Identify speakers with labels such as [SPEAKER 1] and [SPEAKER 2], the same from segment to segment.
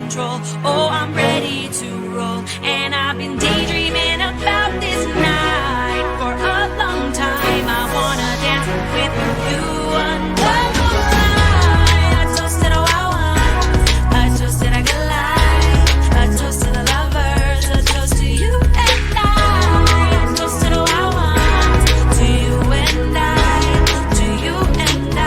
[SPEAKER 1] control. Oh, I'm ready to roll. And I've been daydreaming about this night for a long time. I wanna dance with you under the light. I toasted a wild one, I toasted a good life, I toasted the lovers, a toast to you and I toasted a wild one, to you and I, to you and I.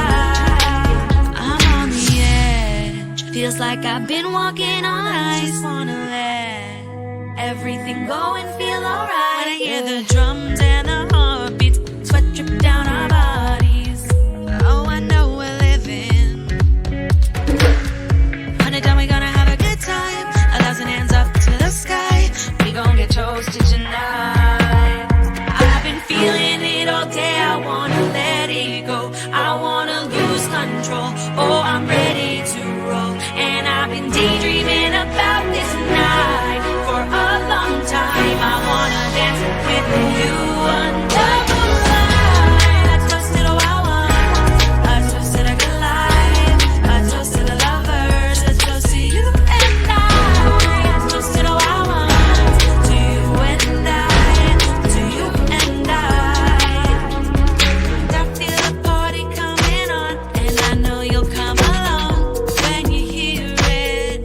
[SPEAKER 1] I'm on the edge, feels like I've been walking on ice. Wanna let everything go and feel alright. When I hear the drums and the heartbeats, sweat drip down our bodies. Oh, I know we're living. When it's done, we're gonna have a good time. 1,000 hands up to the sky. We gon' get toasted tonight. I've been feeling it all day. I wanna let it go. I wanna lose control. Oh, I'm ready to roll. And I've been daydreaming about this night for a long time. I wanna dance with you under the light. I toasted a wild one, I toasted a good life, I toasted the lovers, a toast to you and I toasted a wild one, to you and I, to you and I feel the party coming on, and I know you'll come along when you hear it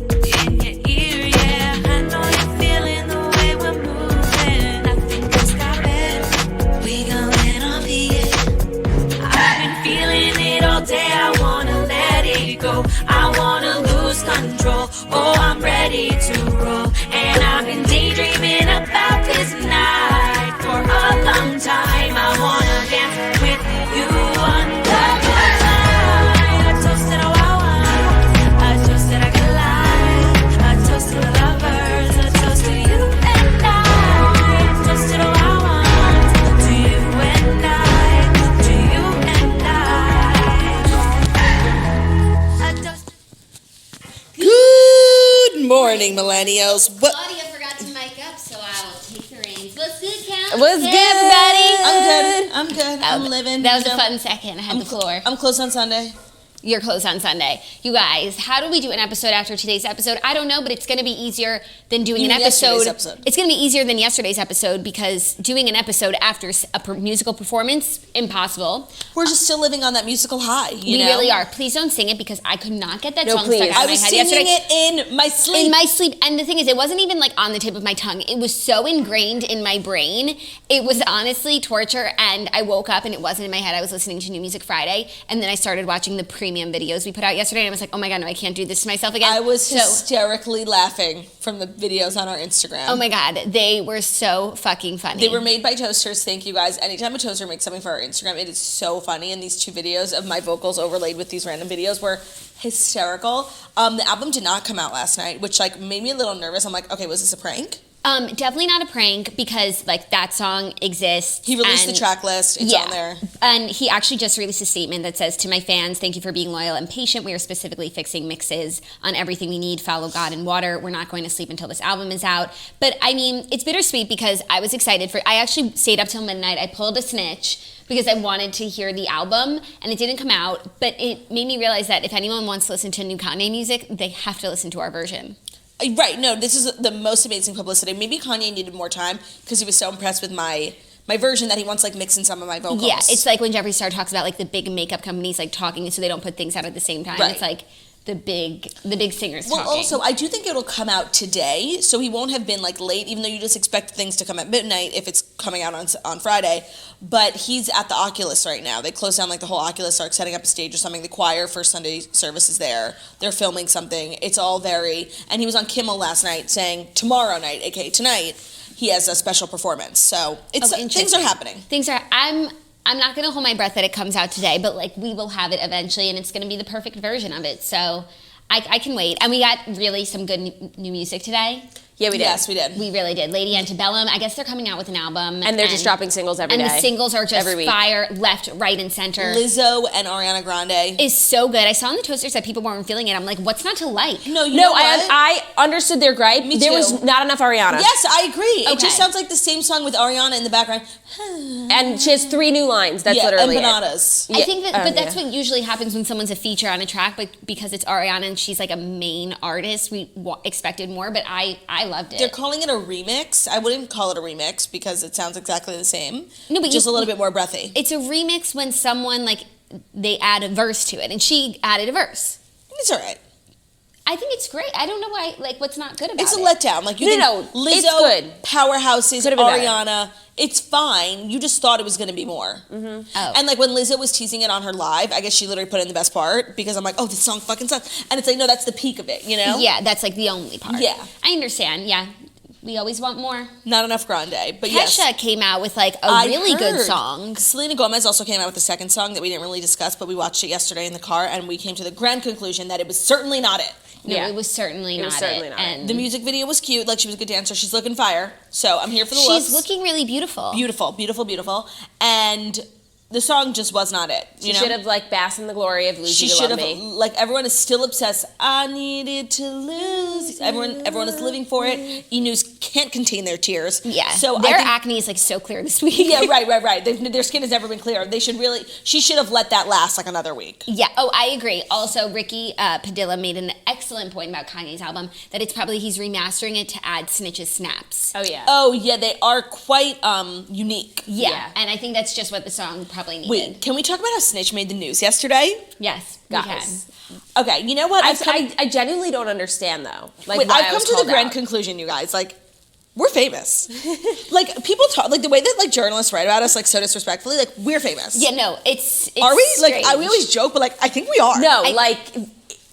[SPEAKER 1] in your ear, yeah. I know you're feeling the way we're moving. Nothing can stop it. We gon' let on be it. I've been feeling it all day. I wanna let it go. I wanna lose control. Oh, I'm ready to roll. And I've been daydreaming about this night for a long time. I wanna dance with you under the light. I toasted a wild one, I toasted a good life, I toasted the lovers, a toast to you and I toasted a wild one, to you and I, to you and I toast.
[SPEAKER 2] Good morning, millennials. What?
[SPEAKER 3] Claudia forgot to mic up, so I'll take the reins. What's good, Cal?
[SPEAKER 4] What's good, everybody?
[SPEAKER 2] I'm good. I'm living.
[SPEAKER 4] That was
[SPEAKER 2] you
[SPEAKER 4] a
[SPEAKER 2] know.
[SPEAKER 4] fun second. I had the floor.
[SPEAKER 2] I'm closed on Sunday.
[SPEAKER 4] You're closed on Sunday. You guys, how do we do an episode after today's episode? I don't know, but it's going to be easier than doing
[SPEAKER 2] You
[SPEAKER 4] an
[SPEAKER 2] mean yesterday's
[SPEAKER 4] episode.
[SPEAKER 2] episode.
[SPEAKER 4] It's going to be easier than yesterday's episode because doing an episode after a musical performance, impossible.
[SPEAKER 2] We're just still living on that musical high. You
[SPEAKER 4] We
[SPEAKER 2] know?
[SPEAKER 4] really are. Please don't sing it because I could not get that
[SPEAKER 2] No,
[SPEAKER 4] song
[SPEAKER 2] please.
[SPEAKER 4] stuck out
[SPEAKER 2] I
[SPEAKER 4] of my
[SPEAKER 2] was
[SPEAKER 4] head
[SPEAKER 2] singing
[SPEAKER 4] yesterday.
[SPEAKER 2] it in my sleep.
[SPEAKER 4] In my sleep. And the thing is, it wasn't even like on the tip of my tongue. It was so ingrained in my brain. It was honestly torture. And I woke up and it wasn't in my head. I was listening to New Music Friday. And then I started watching the premium videos we put out yesterday. And I was like, oh my God, no, I can't do this to myself again.
[SPEAKER 2] I was hysterically laughing from the videos on our Instagram.
[SPEAKER 4] Oh my God, they were so fucking funny.
[SPEAKER 2] They were made by toasters. Thank you guys. Anytime a toaster makes something for our Instagram, it is so funny. And these two videos of my vocals overlaid with these random videos were hysterical. The album did not come out last night, which like made me a little nervous. I'm like, okay, was this a prank?
[SPEAKER 4] Definitely not a prank because like that song exists.
[SPEAKER 2] He released
[SPEAKER 4] and-
[SPEAKER 2] the track list. It's on there.
[SPEAKER 4] And he actually just released a statement that says, to my fans, thank you for being loyal and patient. We are specifically fixing mixes on everything we need. Follow God and water. We're not going to sleep until this album is out. But I mean, it's bittersweet because I was excited I actually stayed up till midnight. I pulled a snitch because I wanted to hear the album and it didn't come out. But it made me realize that if anyone wants to listen to new Kanye music, they have to listen to our version.
[SPEAKER 2] Right, no, this is the most amazing publicity. Maybe Kanye needed more time because he was so impressed with my version that he wants like mixing some of my vocals.
[SPEAKER 4] Yeah, it's like when Jeffree Star talks about like the big makeup companies like talking so they don't put things out at the same time.
[SPEAKER 2] Right.
[SPEAKER 4] It's like the big singers
[SPEAKER 2] Well,
[SPEAKER 4] talking.
[SPEAKER 2] also, I do think it'll come out today, so he won't have been like late, even though you just expect things to come at midnight if it's coming out on Friday. But he's at the Oculus right now. They closed down like the whole Oculus Arc, setting up a stage or something. The choir for Sunday service is there. They're filming something. It's all very. And he was on Kimmel last night saying tomorrow night, aka tonight, he has a special performance. So it's things are happening.
[SPEAKER 4] I'm not going to hold my breath that it comes out today, but like we will have it eventually and it's going to be the perfect version of it. So I can wait. And we got really some good new music today.
[SPEAKER 5] Yeah, we did.
[SPEAKER 2] Yes, we did.
[SPEAKER 4] We really did. Lady Antebellum, I guess they're coming out with an album.
[SPEAKER 5] And they're just dropping singles every day.
[SPEAKER 4] And the singles are just
[SPEAKER 5] every week.
[SPEAKER 4] fire, left, right, and center.
[SPEAKER 2] Lizzo and Ariana Grande
[SPEAKER 4] Is so good. I saw in the toasters that people weren't feeling it. I'm like, what's not to like?
[SPEAKER 2] No, you know what?
[SPEAKER 5] I understood their gripe.
[SPEAKER 2] Me
[SPEAKER 5] There
[SPEAKER 2] too.
[SPEAKER 5] was not enough Ariana.
[SPEAKER 2] Yes, I agree. It
[SPEAKER 4] Okay.
[SPEAKER 2] just sounds like the same song with Ariana in the background.
[SPEAKER 5] And she has 3 new lines. That's
[SPEAKER 2] yeah,
[SPEAKER 5] literally it.
[SPEAKER 2] empanadas.
[SPEAKER 4] I think that, but
[SPEAKER 5] yeah.
[SPEAKER 4] that's what usually happens when someone's a feature on a track, but because it's Ariana and she's like a main artist, we expected more, but I loved it.
[SPEAKER 2] They're calling it a remix. I wouldn't call it a remix because it sounds exactly the same.
[SPEAKER 4] No, but
[SPEAKER 2] just a little bit more breathy.
[SPEAKER 4] It's a remix when someone, like, they add a verse to it, and she added a verse.
[SPEAKER 2] It's all right.
[SPEAKER 4] I think it's great. I don't know why, like, what's not good about
[SPEAKER 2] It's a
[SPEAKER 4] it.
[SPEAKER 2] letdown. Like you
[SPEAKER 5] No,
[SPEAKER 2] think
[SPEAKER 5] no,
[SPEAKER 2] Lizzo,
[SPEAKER 5] it's good.
[SPEAKER 2] powerhouses,
[SPEAKER 5] Could've been better.
[SPEAKER 2] Ariana. It's fine. You just thought it was going to be more.
[SPEAKER 4] Oh.
[SPEAKER 2] And like when Lizzo was teasing it on her live, I guess she literally put in the best part because I'm like, oh, this song fucking sucks. And it's like, no, that's the peak of it, you know?
[SPEAKER 4] Yeah, that's like the only part.
[SPEAKER 2] Yeah.
[SPEAKER 4] I understand, yeah. We always want more.
[SPEAKER 2] Not enough Grande. But
[SPEAKER 4] Kesha
[SPEAKER 2] yes.
[SPEAKER 4] came out with like a
[SPEAKER 2] I
[SPEAKER 4] really good
[SPEAKER 2] heard.
[SPEAKER 4] song.
[SPEAKER 2] Selena Gomez also came out with a second song that we didn't really discuss, but we watched it yesterday in the car and we came to the grand conclusion that it was certainly not it.
[SPEAKER 4] No,
[SPEAKER 5] Yeah.
[SPEAKER 4] it was certainly not
[SPEAKER 5] certainly
[SPEAKER 4] it.
[SPEAKER 5] not it.
[SPEAKER 4] And
[SPEAKER 2] The music video was cute. Like she was a good dancer. She's looking fire. So I'm here for the
[SPEAKER 4] she's
[SPEAKER 2] looks.
[SPEAKER 4] looking really beautiful.
[SPEAKER 2] Beautiful, beautiful, beautiful. And the song just was not it.
[SPEAKER 5] She should have like basked in the glory of Lose
[SPEAKER 2] She
[SPEAKER 5] You to
[SPEAKER 2] should
[SPEAKER 5] Love
[SPEAKER 2] have,
[SPEAKER 5] Me.
[SPEAKER 2] like, everyone is still obsessed. I needed to lose. Everyone is living for it. E-News can't contain their tears.
[SPEAKER 4] Yeah.
[SPEAKER 2] So
[SPEAKER 4] their
[SPEAKER 2] I think,
[SPEAKER 4] acne is like so clear this week.
[SPEAKER 2] yeah, right. Their skin has never been clear. She should have let that last like another week.
[SPEAKER 4] Yeah. Oh, I agree. Also, Ricky Padilla made an excellent point about Kanye's album that it's probably he's remastering it to add Snitch's snaps.
[SPEAKER 5] Oh, yeah.
[SPEAKER 2] Oh yeah, they are quite unique.
[SPEAKER 4] Yeah.
[SPEAKER 5] Yeah.
[SPEAKER 4] And I think that's just what the song probably needed.
[SPEAKER 2] Wait, can we talk about how Snitch made the news yesterday?
[SPEAKER 4] Yes, we
[SPEAKER 5] Guys.
[SPEAKER 4] can.
[SPEAKER 2] Okay, you know what?
[SPEAKER 5] I genuinely don't understand though. Like,
[SPEAKER 2] Wait,
[SPEAKER 5] why
[SPEAKER 2] I've
[SPEAKER 5] I
[SPEAKER 2] come
[SPEAKER 5] was
[SPEAKER 2] to the
[SPEAKER 5] called
[SPEAKER 2] grand
[SPEAKER 5] out.
[SPEAKER 2] conclusion, you guys. Like, we're famous. Like, people talk, like, the way that, like, journalists write about us, like, so disrespectfully, like, we're famous.
[SPEAKER 4] Yeah, no, it's
[SPEAKER 2] Are we? Like,
[SPEAKER 4] strange.
[SPEAKER 2] we always joke, but, like, I think we are.
[SPEAKER 5] No,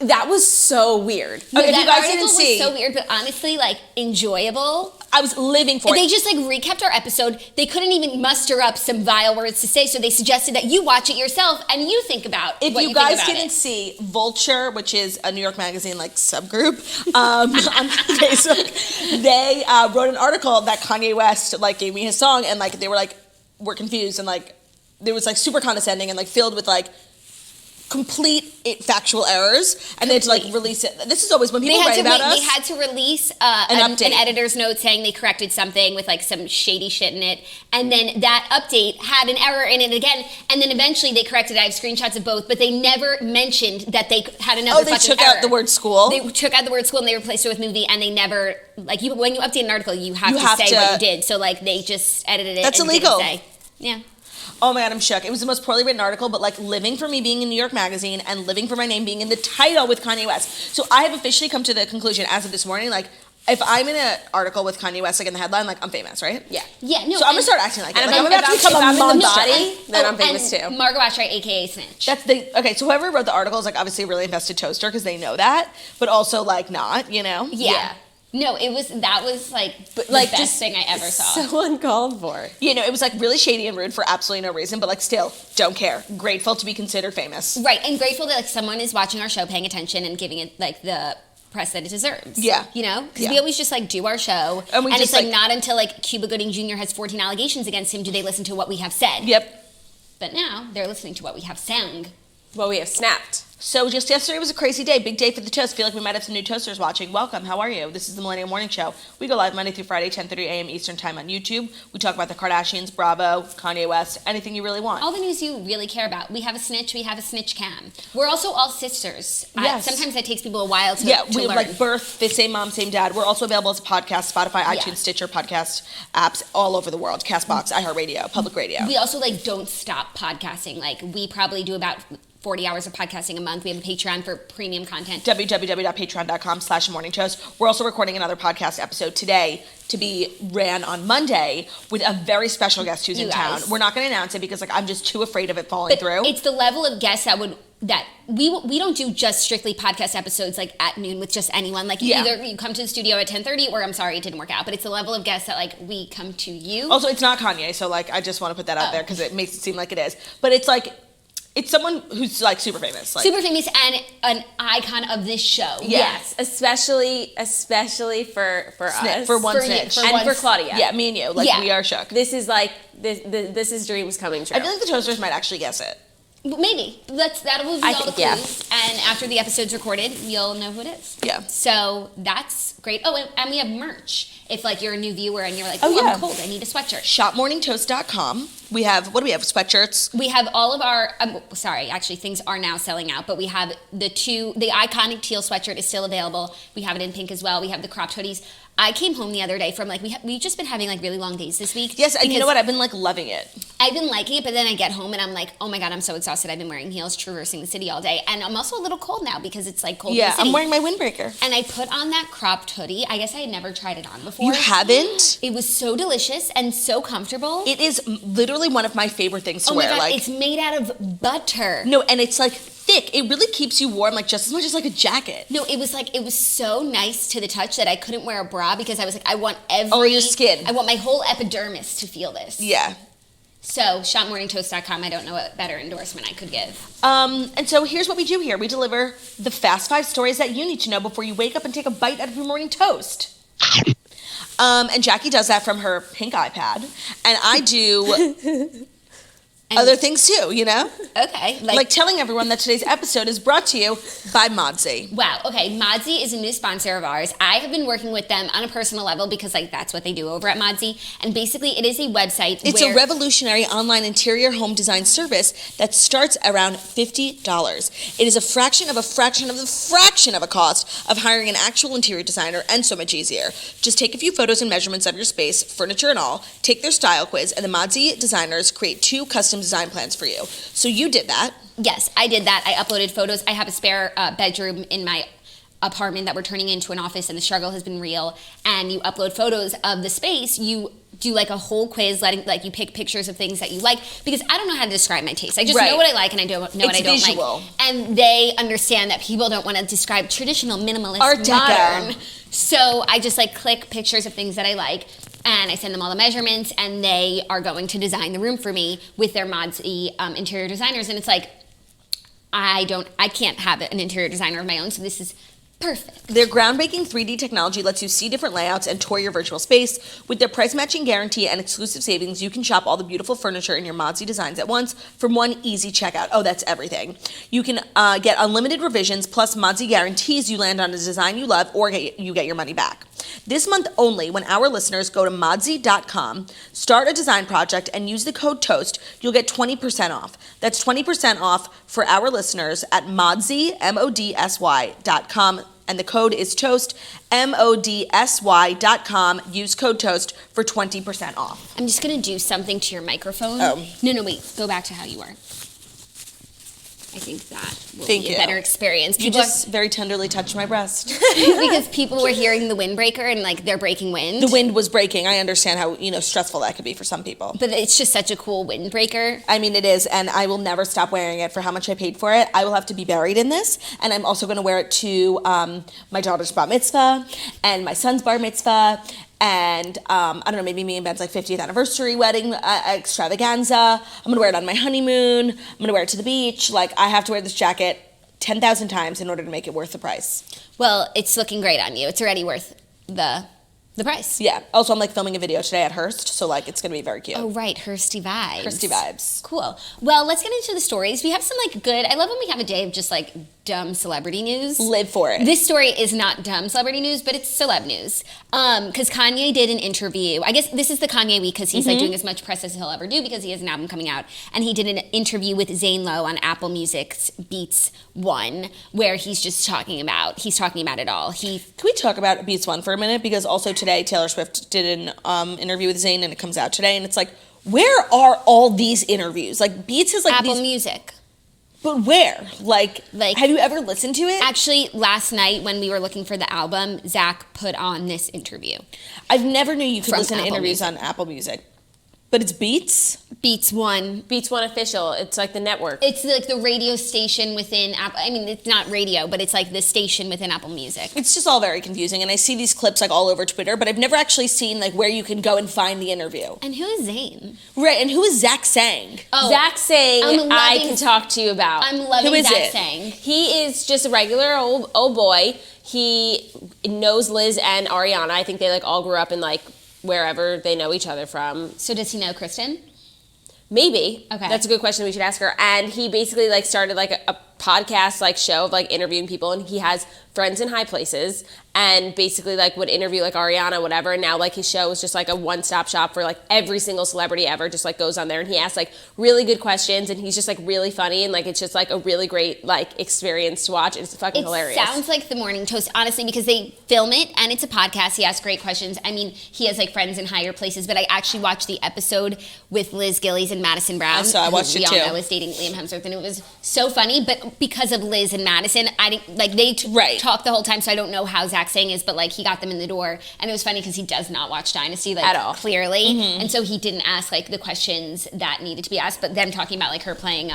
[SPEAKER 5] that was so weird.
[SPEAKER 2] Okay, if you
[SPEAKER 4] that
[SPEAKER 2] guys
[SPEAKER 4] article
[SPEAKER 2] didn't see,
[SPEAKER 4] was so weird, but honestly, like, enjoyable.
[SPEAKER 2] I was living for
[SPEAKER 4] They
[SPEAKER 2] it.
[SPEAKER 4] just like recapped our episode. They couldn't even muster up some vile words to say, so they suggested that you watch it yourself and you think about
[SPEAKER 2] If
[SPEAKER 4] what
[SPEAKER 2] you
[SPEAKER 4] you think
[SPEAKER 2] guys
[SPEAKER 4] about
[SPEAKER 2] didn't
[SPEAKER 4] it.
[SPEAKER 2] see, Vulture, which is a New York Magazine like subgroup on Facebook, they wrote an article that Kanye West like gave me his song, and like they were like, we're confused, and like there was like super condescending and like filled with like complete factual errors, and they had to like release it. This is always when people write about us.
[SPEAKER 4] They had to release
[SPEAKER 2] An update.
[SPEAKER 4] an editor's note saying they corrected something with like some shady shit in it, and then that update had an error in it again, and then eventually they corrected it. I have screenshots of both, but they never mentioned that they had another
[SPEAKER 2] Oh, they
[SPEAKER 4] fucking
[SPEAKER 2] took
[SPEAKER 4] error.
[SPEAKER 2] out the word school?
[SPEAKER 4] They took out the word school and they replaced it with movie, and they never when you update an article, you have
[SPEAKER 2] You
[SPEAKER 4] to
[SPEAKER 2] have
[SPEAKER 4] say
[SPEAKER 2] to-
[SPEAKER 4] what you did. So like they just edited it.
[SPEAKER 2] That's
[SPEAKER 4] and
[SPEAKER 2] illegal.
[SPEAKER 4] Didn't say. Yeah.
[SPEAKER 2] Oh my god, I'm shook. It was the most poorly written article, but like living for me being in New York Magazine and living for my name being in the title with Kanye West. So I have officially come to the conclusion as of this morning, like if I'm in an article with Kanye West like in the headline, like I'm famous, right?
[SPEAKER 5] Yeah.
[SPEAKER 4] Yeah. No.
[SPEAKER 2] So I'm gonna
[SPEAKER 4] and-
[SPEAKER 2] start acting like it.
[SPEAKER 5] And
[SPEAKER 2] Like, I'm
[SPEAKER 5] if
[SPEAKER 2] about to
[SPEAKER 5] I'm-
[SPEAKER 2] become
[SPEAKER 5] if
[SPEAKER 2] a
[SPEAKER 5] I'm in the
[SPEAKER 2] monster.
[SPEAKER 5] body, then I'm famous
[SPEAKER 4] and
[SPEAKER 5] too.
[SPEAKER 4] Margot Oshry, aka Snitch.
[SPEAKER 2] That's the okay. So whoever wrote the article is like obviously a really invested toaster because they know that, but also like not, you know.
[SPEAKER 4] Yeah. No, that was like the
[SPEAKER 5] like,
[SPEAKER 4] best
[SPEAKER 5] just
[SPEAKER 4] thing I ever saw.
[SPEAKER 5] So uncalled for.
[SPEAKER 2] You know, it was like really shady and rude for absolutely no reason, but like still don't care. Grateful to be considered famous.
[SPEAKER 4] Right, and grateful that like someone is watching our show, paying attention, and giving it like the press that it deserves.
[SPEAKER 2] Yeah.
[SPEAKER 4] You know? Because
[SPEAKER 2] Yeah.
[SPEAKER 4] we always just like do our show,
[SPEAKER 2] And we
[SPEAKER 4] and
[SPEAKER 2] just,
[SPEAKER 4] it's like
[SPEAKER 2] like-
[SPEAKER 4] not until like Cuba Gooding Jr. has 14 allegations against him do they listen to what we have said.
[SPEAKER 2] Yep.
[SPEAKER 4] But now they're listening to what we have sang.
[SPEAKER 5] Well, we have snapped.
[SPEAKER 2] So just yesterday was a crazy day. Big day for the toast. Feel like we might have some new toasters watching. Welcome. How are you? This is the Millennial Morning Show. We go live Monday through Friday, 10:30 a.m. Eastern Time on YouTube. We talk about the Kardashians, Bravo, Kanye West, anything you really want.
[SPEAKER 4] All the news you really care about. We have a snitch, we have a snitch cam. We're also all sisters.
[SPEAKER 2] Yes.
[SPEAKER 4] Sometimes that takes people a while to
[SPEAKER 2] Yeah,
[SPEAKER 4] to
[SPEAKER 2] we have
[SPEAKER 4] learn.
[SPEAKER 2] like birth, the same mom, same dad. We're also available as a podcast, Spotify, iTunes,
[SPEAKER 4] Yeah.
[SPEAKER 2] Stitcher, podcast apps all over the world. Castbox, iHeartRadio, Public Radio.
[SPEAKER 4] We also like don't stop podcasting. Like we probably do about 40 hours of podcasting a month. We have a Patreon for premium content.
[SPEAKER 2] www.patreon.com/morningtoast. We're also recording another podcast episode today to be ran on Monday with a very special guest who's
[SPEAKER 4] You
[SPEAKER 2] in town.
[SPEAKER 4] guys.
[SPEAKER 2] We're not going to announce it because like I'm just too afraid of it falling
[SPEAKER 4] But
[SPEAKER 2] through.
[SPEAKER 4] it's the level of guests that we don't do just strictly podcast episodes like at noon with just anyone. Like
[SPEAKER 2] Yeah.
[SPEAKER 4] either you come to the studio at 10:30 or I'm sorry it didn't work out. But it's the level of guests that like we come to you.
[SPEAKER 2] Also, it's not Kanye, so like I just want to put that out
[SPEAKER 4] Oh.
[SPEAKER 2] there because it makes it seem like it is. But it's like It's someone who's like super famous. Like,
[SPEAKER 4] Super famous and an icon of this show.
[SPEAKER 2] Yeah.
[SPEAKER 5] Yes, especially for us.
[SPEAKER 2] for one
[SPEAKER 4] For
[SPEAKER 2] snitch.
[SPEAKER 4] you,
[SPEAKER 5] and
[SPEAKER 4] one-
[SPEAKER 5] for Claudia.
[SPEAKER 2] Yeah, me and you. Like,
[SPEAKER 4] Yeah.
[SPEAKER 2] we are shook.
[SPEAKER 5] This is like this is dreams coming true.
[SPEAKER 2] I feel like the toasters might actually guess it.
[SPEAKER 4] Maybe. That will be
[SPEAKER 5] I
[SPEAKER 4] all the
[SPEAKER 5] think, yeah.
[SPEAKER 4] clues. And after the episode's recorded, you'll know who it is.
[SPEAKER 2] Yeah.
[SPEAKER 4] So that's great. Oh, and we have merch. If like you're a new viewer and you're like,
[SPEAKER 2] Oh,
[SPEAKER 4] oh,
[SPEAKER 2] yeah.
[SPEAKER 4] I'm cold, I need a sweatshirt.
[SPEAKER 2] Shopmorningtoast.com. We have, what do we have? Sweatshirts.
[SPEAKER 4] We have all of our, sorry, actually things are now selling out, but we have the iconic teal sweatshirt is still available. We have it in pink as well. We have the cropped hoodies. I came home the other day from like, we've just been having like really long days this week.
[SPEAKER 2] Yes, and you know
[SPEAKER 4] because
[SPEAKER 2] what? I've been like loving it.
[SPEAKER 4] I've been liking it, but then I get home and I'm like, oh my God, I'm so exhausted. I've been wearing heels, traversing the city all day. And I'm also a little cold now because it's like cold in
[SPEAKER 2] Yeah,
[SPEAKER 4] the city.
[SPEAKER 2] I'm wearing my windbreaker.
[SPEAKER 4] And I put on that cropped hoodie. I guess I had never tried it on before.
[SPEAKER 2] You haven't?
[SPEAKER 4] It was so delicious and so comfortable.
[SPEAKER 2] It is literally one of my favorite things to
[SPEAKER 4] oh my
[SPEAKER 2] wear.
[SPEAKER 4] God,
[SPEAKER 2] like,
[SPEAKER 4] it's made out of butter.
[SPEAKER 2] no, and it's like thick. It really keeps you warm, like just as much as like a jacket.
[SPEAKER 4] No, it was so nice to the touch that I couldn't wear a bra because I was like, I want
[SPEAKER 2] Or your skin.
[SPEAKER 4] I want my whole epidermis to feel this.
[SPEAKER 2] Yeah.
[SPEAKER 4] So, shopmorningtoast.com, I don't know what better endorsement I could give.
[SPEAKER 2] And so here's what we do here. We deliver the fast 5 stories that you need to know before you wake up and take a bite out of your morning toast. And Jackie does that from her pink iPad. And I do other things too, you know?
[SPEAKER 4] Okay.
[SPEAKER 2] Like telling everyone that today's episode is brought to you by Modzy.
[SPEAKER 4] Wow. Okay. Modzy is a new sponsor of ours. I have been working with them on a personal level because like that's what they do over at Modzy. And basically it is a website
[SPEAKER 2] It's
[SPEAKER 4] where
[SPEAKER 2] a revolutionary online interior home design service that starts around $50. It is a fraction of a cost of hiring an actual interior designer and so much easier. Just take a few photos and measurements of your space, furniture and all, take their style quiz, and the Modzy designers create 2 custom design plans for you. So you did that.
[SPEAKER 4] Yes, I did that. I uploaded photos. I have a spare bedroom in my apartment that we're turning into an office, and the struggle has been real. And you upload photos of the space. You do like a whole quiz, you pick pictures of things that you like, because I don't know how to describe my taste. I just
[SPEAKER 2] Right.
[SPEAKER 4] know what I like and I don't know what I don't
[SPEAKER 2] visual.
[SPEAKER 4] like. And they understand that people don't want to describe traditional minimalist
[SPEAKER 2] Art Deco.
[SPEAKER 4] modern. So I just like click pictures of things that I like. And I send them all the measurements, and they are going to design the room for me with their Modzy interior designers. And it's like, I can't have an interior designer of my own, so this is perfect.
[SPEAKER 2] Their groundbreaking 3D technology lets you see different layouts and tour your virtual space. With their price matching guarantee and exclusive savings, you can shop all the beautiful furniture in your Modzy designs at once from one easy checkout. Oh, that's everything. You can get unlimited revisions, plus Modzy guarantees you land on a design you love or you get your money back. This month only, when our listeners go to Modzy.com, start a design project, and use the code TOAST, you'll get 20% off. That's 20% off for our listeners at Modzy, MODSY.com, and the code is TOAST, MODSY.com. Use code TOAST for 20% off.
[SPEAKER 4] I'm just going to do something to your microphone.
[SPEAKER 2] Oh.
[SPEAKER 4] No, wait. Go back to how you were. I think that will
[SPEAKER 2] Thank
[SPEAKER 4] be
[SPEAKER 2] you.
[SPEAKER 4] a better experience.
[SPEAKER 2] You
[SPEAKER 4] People
[SPEAKER 2] just very tenderly touched my breast.
[SPEAKER 4] because people were hearing the windbreaker and like they're breaking wind.
[SPEAKER 2] The wind was breaking. I understand how, stressful that could be for some people.
[SPEAKER 4] But it's just such a cool windbreaker.
[SPEAKER 2] I mean, it is, and I will never stop wearing it for how much I paid for it. I will have to be buried in this, and I'm also going to wear it to my daughter's bar mitzvah and my son's bar mitzvah, and I don't know, maybe me and Ben's 50th anniversary wedding extravaganza. I'm going to wear it on my honeymoon. I'm going to wear it to the beach. I have to wear this jacket 10,000 times in order to make it worth the price.
[SPEAKER 4] Well, it's looking great on you. It's already worth the price.
[SPEAKER 2] Yeah. Also, I'm filming a video today at Hearst, so it's going to be very cute.
[SPEAKER 4] Oh, right. Hursty vibes.
[SPEAKER 2] Hearsty vibes.
[SPEAKER 4] Cool. Well, let's get into the stories. We have some good, I love when we have a day of just dumb celebrity news.
[SPEAKER 2] Live for it.
[SPEAKER 4] This story is not dumb celebrity news, but it's celeb news. Because Kanye did an interview. I guess this is the Kanye week because he's doing as much press as he'll ever do because he has an album coming out. And he did an interview with Zane Lowe on Apple Music's Beats One, where he's talking about it all.
[SPEAKER 2] Can we talk about Beats One for a minute? Because also today Taylor Swift did an interview with Zayn, and it comes out today, and it's where are all these interviews? Beats has
[SPEAKER 4] Apple
[SPEAKER 2] these,
[SPEAKER 4] Music.
[SPEAKER 2] but where? Have you ever listened to it?
[SPEAKER 4] Actually, last night when we were looking for the album, Zach put on this interview.
[SPEAKER 2] I've never knew you could
[SPEAKER 4] From
[SPEAKER 2] listen to
[SPEAKER 4] Apple
[SPEAKER 2] interviews
[SPEAKER 4] Music.
[SPEAKER 2] on Apple Music. But it's Beats?
[SPEAKER 4] Beats One.
[SPEAKER 5] Beats One Official. It's like the network.
[SPEAKER 4] It's like the radio station within Apple. I mean, it's not radio, but it's like the station within Apple Music.
[SPEAKER 2] It's just all very confusing, and I see these clips like all over Twitter, but I've never actually seen like where you can go and find the interview.
[SPEAKER 4] And who is Zayn?
[SPEAKER 2] Right, and who is Zach Sang?
[SPEAKER 4] Oh,
[SPEAKER 5] Zach Sang,
[SPEAKER 4] I'm loving-
[SPEAKER 5] I can talk to you about.
[SPEAKER 4] I'm loving
[SPEAKER 2] Who is
[SPEAKER 4] Zach
[SPEAKER 2] it?
[SPEAKER 4] Sang.
[SPEAKER 5] He is just a regular old boy. He knows Liz and Ariana. I think they like all grew up in like wherever they know each other from.
[SPEAKER 4] So does he know Kristen?
[SPEAKER 5] Maybe.
[SPEAKER 4] Okay.
[SPEAKER 5] That's a good question. We should ask her. And he basically like started like a podcast like show of like interviewing people, and he has friends in high places and basically like would interview like Ariana, whatever. And now like his show is just like a one-stop shop for like every single celebrity ever, just like goes on there, and he asks like really good questions, and he's just like really funny, and like it's just like a really great like experience to watch. It's fucking hilarious.
[SPEAKER 4] It sounds like the Morning Toast, honestly, because they film it and it's a podcast. He asks great questions. I mean, he has like friends in higher places, but I actually watched the episode with Liz Gillies and Madison Brown.
[SPEAKER 2] I watched
[SPEAKER 4] who
[SPEAKER 2] it
[SPEAKER 4] we
[SPEAKER 2] too.
[SPEAKER 4] all know is dating Liam Hemsworth, and it was so funny. But because of Liz and Madison, I didn't like they
[SPEAKER 2] Right.
[SPEAKER 4] talked the whole time, so I don't know how Zach Sang is, but like he got them in the door, and it was funny because he does not watch Dynasty like
[SPEAKER 5] At all.
[SPEAKER 4] clearly,
[SPEAKER 2] Mm-hmm.
[SPEAKER 4] and so he didn't ask like the questions that needed to be asked. But them talking about like her playing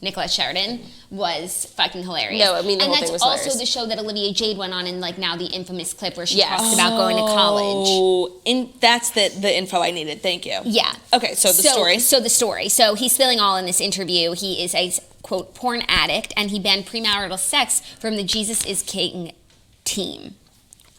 [SPEAKER 4] Nicola Sheridan was fucking hilarious.
[SPEAKER 5] No, I mean, the
[SPEAKER 4] and
[SPEAKER 5] whole
[SPEAKER 4] that's
[SPEAKER 5] thing was
[SPEAKER 4] also
[SPEAKER 5] hilarious.
[SPEAKER 4] the show that Olivia Jade went on in like now the infamous clip where she
[SPEAKER 5] Yes.
[SPEAKER 4] talks about going to college.
[SPEAKER 2] Oh, that's the info I needed. Thank you.
[SPEAKER 4] Yeah.
[SPEAKER 2] Okay, so the story.
[SPEAKER 4] So the story. So he's spilling all in this interview. He is a quote porn addict, and he banned premarital sex from the Jesus is King team.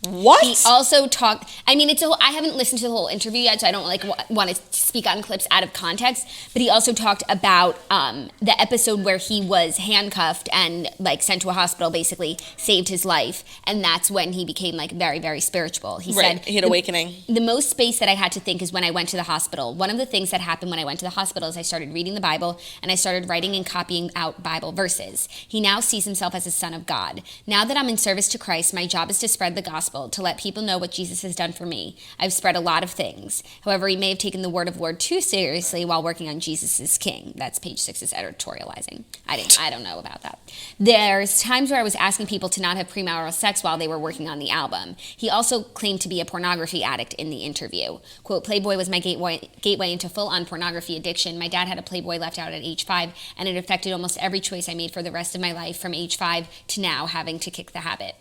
[SPEAKER 2] What?
[SPEAKER 4] He also talked. I mean, I haven't listened to the whole interview yet, so I don't like want to speak on clips out of context. But he also talked about the episode where he was handcuffed and like sent to a hospital, basically saved his life, and that's when he became like very, very spiritual. He
[SPEAKER 2] Right,
[SPEAKER 4] said
[SPEAKER 2] he had awakening.
[SPEAKER 4] The most space that I had to think is when I went to the hospital. One of the things that happened when I went to the hospital is I started reading the Bible, and I started writing and copying out Bible verses. He now sees himself as a son of God. Now that I'm in service to Christ, my job is to spread the gospel, to let people know what Jesus has done for me. I've spread a lot of things. However, he may have taken the word of Lord too seriously while working on Jesus is King. That's page 6's editorializing. I don't know about that. There's times where I was asking people to not have premarital sex while they were working on the album. He also claimed to be a pornography addict in the interview. Quote, Playboy was my gateway into full-on pornography addiction. My dad had a Playboy left out at age 5, and it affected almost every choice I made for the rest of my life from age 5 to now having to kick the habit.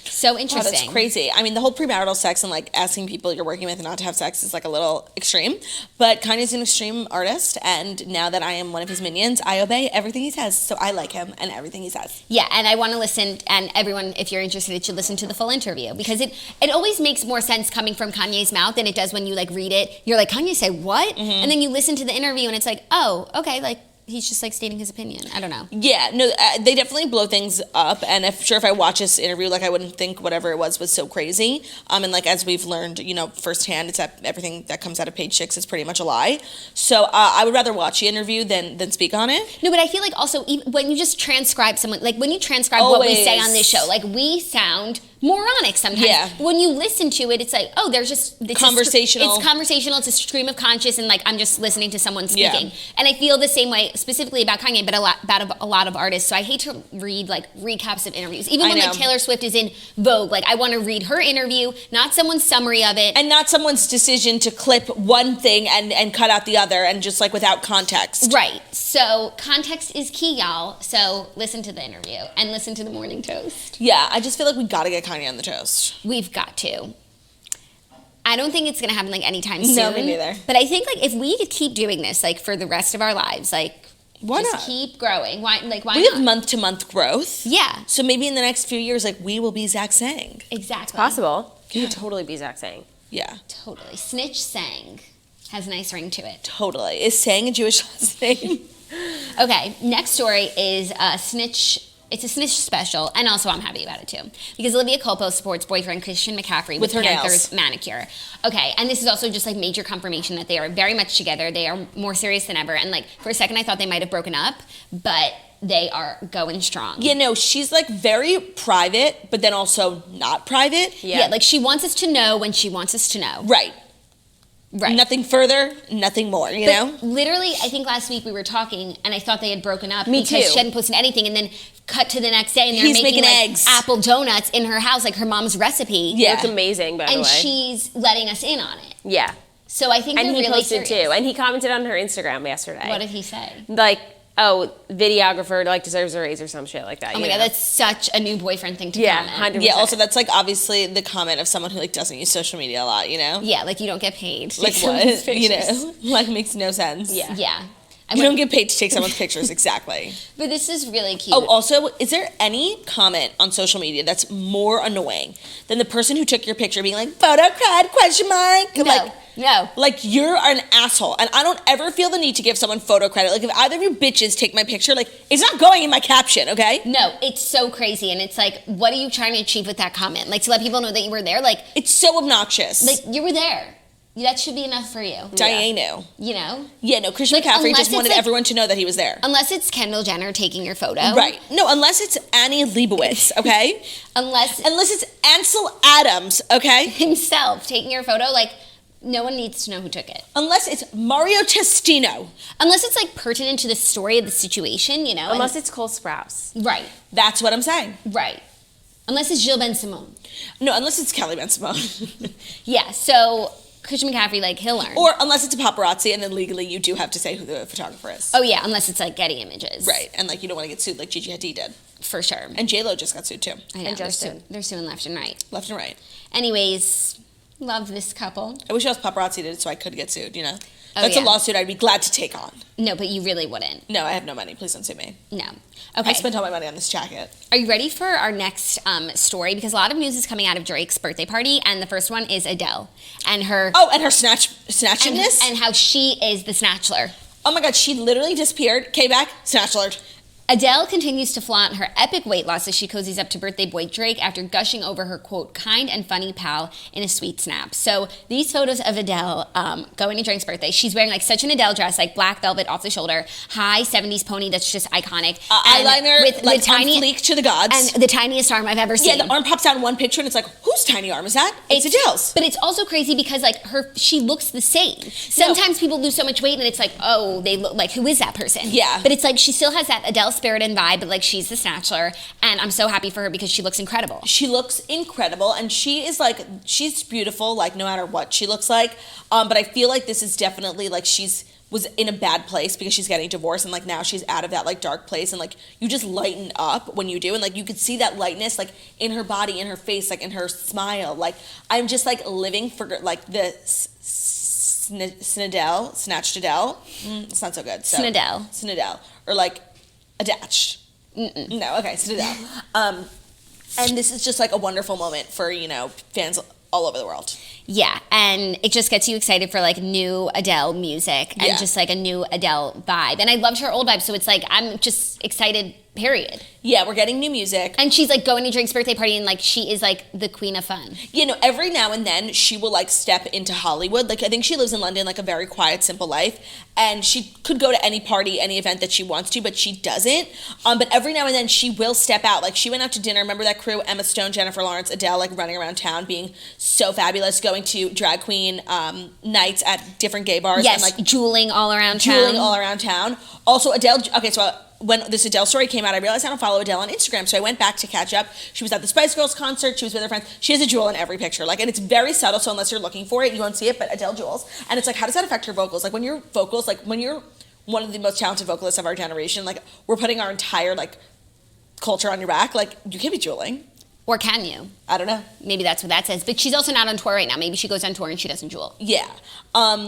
[SPEAKER 4] So
[SPEAKER 2] Wow,
[SPEAKER 4] interesting.
[SPEAKER 2] that's crazy. I mean, the whole premarital sex and like asking people you're working with not to have sex is like a little extreme. But Kanye's an extreme artist, and now that I am one of his minions, I obey everything he says. So I like him and everything he says.
[SPEAKER 4] Yeah, and I want to listen, and everyone, if you're interested, should listen to the full interview, because it always makes more sense coming from Kanye's mouth than it does when you like read it. You're like, Kanye say what?
[SPEAKER 2] Mm-hmm.
[SPEAKER 4] And then you listen to the interview, and it's like, oh, okay, like he's just like stating his opinion. I don't know.
[SPEAKER 2] Yeah, no, they definitely blow things up, and if I watch this interview, like I wouldn't think whatever it was so crazy. And like as we've learned, firsthand, it's that everything that comes out of page 6 is pretty much a lie. So I would rather watch the interview than speak on it.
[SPEAKER 4] No, but I feel like also when you just transcribe someone, like when you transcribe what we say on this show, like we sound moronic sometimes.
[SPEAKER 2] Yeah.
[SPEAKER 4] When you listen to it, it's like, oh, there's just it's
[SPEAKER 2] Conversational.
[SPEAKER 4] It's conversational. It's a stream of conscious, and like I'm just listening to someone speaking.
[SPEAKER 2] Yeah.
[SPEAKER 4] And I feel the same way specifically about Kanye, but about a lot of artists. So I hate to read like recaps of interviews, even when like Taylor Swift is in Vogue. Like I want to read her interview, not someone's summary of it,
[SPEAKER 2] and not someone's decision to clip one thing and cut out the other, and just like without context.
[SPEAKER 4] Right. So context is key, y'all. So listen to the interview and listen to the Morning Toast.
[SPEAKER 2] Yeah, I just feel like we gotta get Kanye on the toast.
[SPEAKER 4] We've got to. I don't think it's gonna happen like anytime soon.
[SPEAKER 2] No, me neither.
[SPEAKER 4] But I think like if we could keep doing this like for the rest of our lives, like
[SPEAKER 2] Why
[SPEAKER 4] just
[SPEAKER 2] not?
[SPEAKER 4] keep growing. Why
[SPEAKER 2] We
[SPEAKER 4] not?
[SPEAKER 2] have month-to-month growth.
[SPEAKER 4] Yeah.
[SPEAKER 2] So maybe in the next few years, like we will be Zach Sang.
[SPEAKER 4] Exactly.
[SPEAKER 5] Possible. You could totally be Zach Sang.
[SPEAKER 2] Yeah,
[SPEAKER 4] Totally. Snitch Sang has a nice ring to it.
[SPEAKER 2] totally. Is Sang a Jewish last name?
[SPEAKER 4] Okay, next story is a snitch. It's a snitch special, and also I'm happy about it too, because Olivia Culpo supports boyfriend Christian McCaffrey with
[SPEAKER 2] her
[SPEAKER 4] Panthers
[SPEAKER 2] nails.
[SPEAKER 4] manicure. Okay, and this is also just like major confirmation that they are very much together. They are more serious than ever, and like for a second I thought they might have broken up, but they are going strong.
[SPEAKER 2] Yeah, no, she's like very private, but then also not private.
[SPEAKER 4] Yeah, like she wants us to know when she wants us to know.
[SPEAKER 2] Right.
[SPEAKER 4] Right.
[SPEAKER 2] Nothing further, nothing more, you know?
[SPEAKER 4] Literally, I think last week we were talking, and I thought they had broken up
[SPEAKER 5] Me
[SPEAKER 4] because
[SPEAKER 5] too.
[SPEAKER 4] she hadn't posted anything, and then cut to the next day, and they're
[SPEAKER 2] He's
[SPEAKER 4] making like,
[SPEAKER 2] eggs.
[SPEAKER 4] apple donuts in her house, like her mom's recipe.
[SPEAKER 2] Yeah.
[SPEAKER 5] It's amazing, by the
[SPEAKER 4] And
[SPEAKER 5] way.
[SPEAKER 4] she's letting us in on it.
[SPEAKER 5] Yeah.
[SPEAKER 4] So I think
[SPEAKER 5] And
[SPEAKER 4] they're
[SPEAKER 5] he
[SPEAKER 4] really
[SPEAKER 5] posted
[SPEAKER 4] serious.
[SPEAKER 5] too. And he commented on her Instagram yesterday.
[SPEAKER 4] What did he say?
[SPEAKER 5] Like, oh, videographer like deserves a raise or some shit like that.
[SPEAKER 4] Oh
[SPEAKER 5] you
[SPEAKER 4] my
[SPEAKER 5] know?
[SPEAKER 4] God, that's such a new boyfriend thing to
[SPEAKER 5] Yeah,
[SPEAKER 4] comment.
[SPEAKER 5] 100%.
[SPEAKER 2] Yeah, also that's like obviously the comment of someone who like doesn't use social media a lot, you know?
[SPEAKER 4] Yeah, like you don't get paid. to
[SPEAKER 2] Like
[SPEAKER 4] take someone's
[SPEAKER 2] what? You
[SPEAKER 4] pictures.
[SPEAKER 2] know? Like makes no sense.
[SPEAKER 5] Yeah.
[SPEAKER 4] Yeah.
[SPEAKER 2] You don't get paid to take someone's pictures, exactly.
[SPEAKER 4] But this is really cute.
[SPEAKER 2] Oh, also, is there any comment on social media that's more annoying than the person who took your picture being like, photo cred, question mark?
[SPEAKER 4] No.
[SPEAKER 2] Like, you're an asshole. And I don't ever feel the need to give someone photo credit. Like, if either of you bitches take my picture, like, it's not going in my caption, okay?
[SPEAKER 4] No, it's so crazy. And it's like, what are you trying to achieve with that comment? Like, to let people know that you were there? Like,
[SPEAKER 2] It's so obnoxious.
[SPEAKER 4] you were there. That should be enough for you.
[SPEAKER 2] Diane knew.
[SPEAKER 4] You know?
[SPEAKER 2] Yeah, no, Christian
[SPEAKER 4] Like,
[SPEAKER 2] McCaffrey
[SPEAKER 4] unless
[SPEAKER 2] just
[SPEAKER 4] it's
[SPEAKER 2] wanted
[SPEAKER 4] like-
[SPEAKER 2] everyone to know that he was there.
[SPEAKER 4] Unless it's Kendall Jenner taking your photo.
[SPEAKER 2] Right. No, unless it's Annie Leibovitz, okay?
[SPEAKER 4] Unless
[SPEAKER 2] Unless it's Ansel Adams, okay?
[SPEAKER 4] himself taking your photo, like, no one needs to know who took it.
[SPEAKER 2] Unless it's Mario Testino.
[SPEAKER 4] Unless it's, like, pertinent to the story of the situation, you know?
[SPEAKER 5] Unless it's Cole Sprouse.
[SPEAKER 4] Right,
[SPEAKER 2] That's what I'm saying.
[SPEAKER 4] right. Unless it's Gilles Ben Simone.
[SPEAKER 2] No, unless it's Kelly Ben Simone.
[SPEAKER 4] Yeah, so Christian McCaffrey, like, he'll learn.
[SPEAKER 2] Or unless it's a paparazzi, and then legally you do have to say who the photographer is.
[SPEAKER 4] Oh, yeah, unless it's, like, Getty Images.
[SPEAKER 2] Right, and like you don't want to get sued like Gigi Hadid did.
[SPEAKER 4] For sure.
[SPEAKER 2] And J-Lo just got sued too.
[SPEAKER 4] I know,
[SPEAKER 5] And Justin.
[SPEAKER 4] they're suing left and right.
[SPEAKER 2] Left and right.
[SPEAKER 4] Anyways, love this couple.
[SPEAKER 2] I wish I was paparazzi did it so I could get sued, you know?
[SPEAKER 4] Oh,
[SPEAKER 2] That's
[SPEAKER 4] yeah.
[SPEAKER 2] a lawsuit I'd be glad to take on.
[SPEAKER 4] No, but you really wouldn't.
[SPEAKER 2] No, I have no money. Please don't sue me.
[SPEAKER 4] No.
[SPEAKER 2] I
[SPEAKER 4] Okay.
[SPEAKER 2] spent all my money on this jacket.
[SPEAKER 4] Are you ready for our next story? Because a lot of news is coming out of Drake's birthday party, and the first one is Adele and her
[SPEAKER 2] Oh, and her snatchingness?
[SPEAKER 4] and how she is the snatchler.
[SPEAKER 2] Oh my god, she literally disappeared, came back, snatchlered.
[SPEAKER 4] Adele continues to flaunt her epic weight loss as she cozies up to birthday boy Drake after gushing over her, quote, kind and funny pal in a sweet snap. So these photos of Adele going to Drake's birthday, she's wearing like such an Adele dress, like black velvet off the shoulder, high 70s pony that's just iconic. And
[SPEAKER 2] Eyeliner,
[SPEAKER 4] with
[SPEAKER 2] like
[SPEAKER 4] the tiny,
[SPEAKER 2] on fleek to the gods.
[SPEAKER 4] and the tiniest arm I've ever seen.
[SPEAKER 2] Yeah, the arm pops out in one picture and it's like, whose tiny arm is that? It's Adele's.
[SPEAKER 4] But it's also crazy because like she looks the same. Sometimes people lose so much weight and it's like, oh, they look like, who is that person?
[SPEAKER 2] Yeah.
[SPEAKER 4] But it's like she still has that Adele spirit and vibe, but like she's the snatchler, and I'm so happy for her because she looks incredible.
[SPEAKER 2] She looks incredible, and she is like, she's beautiful, like no matter what she looks like. But I feel like this is definitely like was in a bad place because she's getting divorced, and like now she's out of that like dark place, and like you just lighten up when you do, and like you could see that lightness like in her body, in her face, like in her smile. Like I'm just like living for like the snatched Adele. It's not so good. So. Snadel, or like attached. No, okay, Snadel. And this is just like a wonderful moment for fans all over the world.
[SPEAKER 4] Yeah, and it just gets you excited for like new Adele music and just like a new Adele vibe. And I loved her old vibe, so it's like I'm just excited, period.
[SPEAKER 2] Yeah, we're getting new music.
[SPEAKER 4] And she's like going to Drake's birthday party and like she is like the queen of fun.
[SPEAKER 2] Every now and then she will like step into Hollywood. Like I think she lives in London, like a very quiet, simple life. And she could go to any party, any event that she wants to, but she doesn't. But every now and then she will step out. Like she went out to dinner. Remember that crew? Emma Stone, Jennifer Lawrence, Adele, like running around town being so fabulous, going to drag queen nights at different gay bars.
[SPEAKER 4] Yes,
[SPEAKER 2] and like
[SPEAKER 4] juuling all around
[SPEAKER 2] town. Also Adele, okay, so when this Adele story came out, I realized I don't follow Adele on Instagram, so I went back to catch up. She was at the Spice Girls concert. She was with her friends. She has a jewel in every picture, like, and it's very subtle. So unless you're looking for it, you won't see it. But Adele jewels, and it's like, how does that affect her vocals? Like when your vocals, like when you're one of the most talented vocalists of our generation, like we're putting our entire like culture on your back. Like you can't be jeweling.
[SPEAKER 4] Or can you?
[SPEAKER 2] I don't know.
[SPEAKER 4] Maybe that's what that says. But she's also not on tour right now. Maybe she goes on tour and she doesn't jewel.
[SPEAKER 2] Yeah.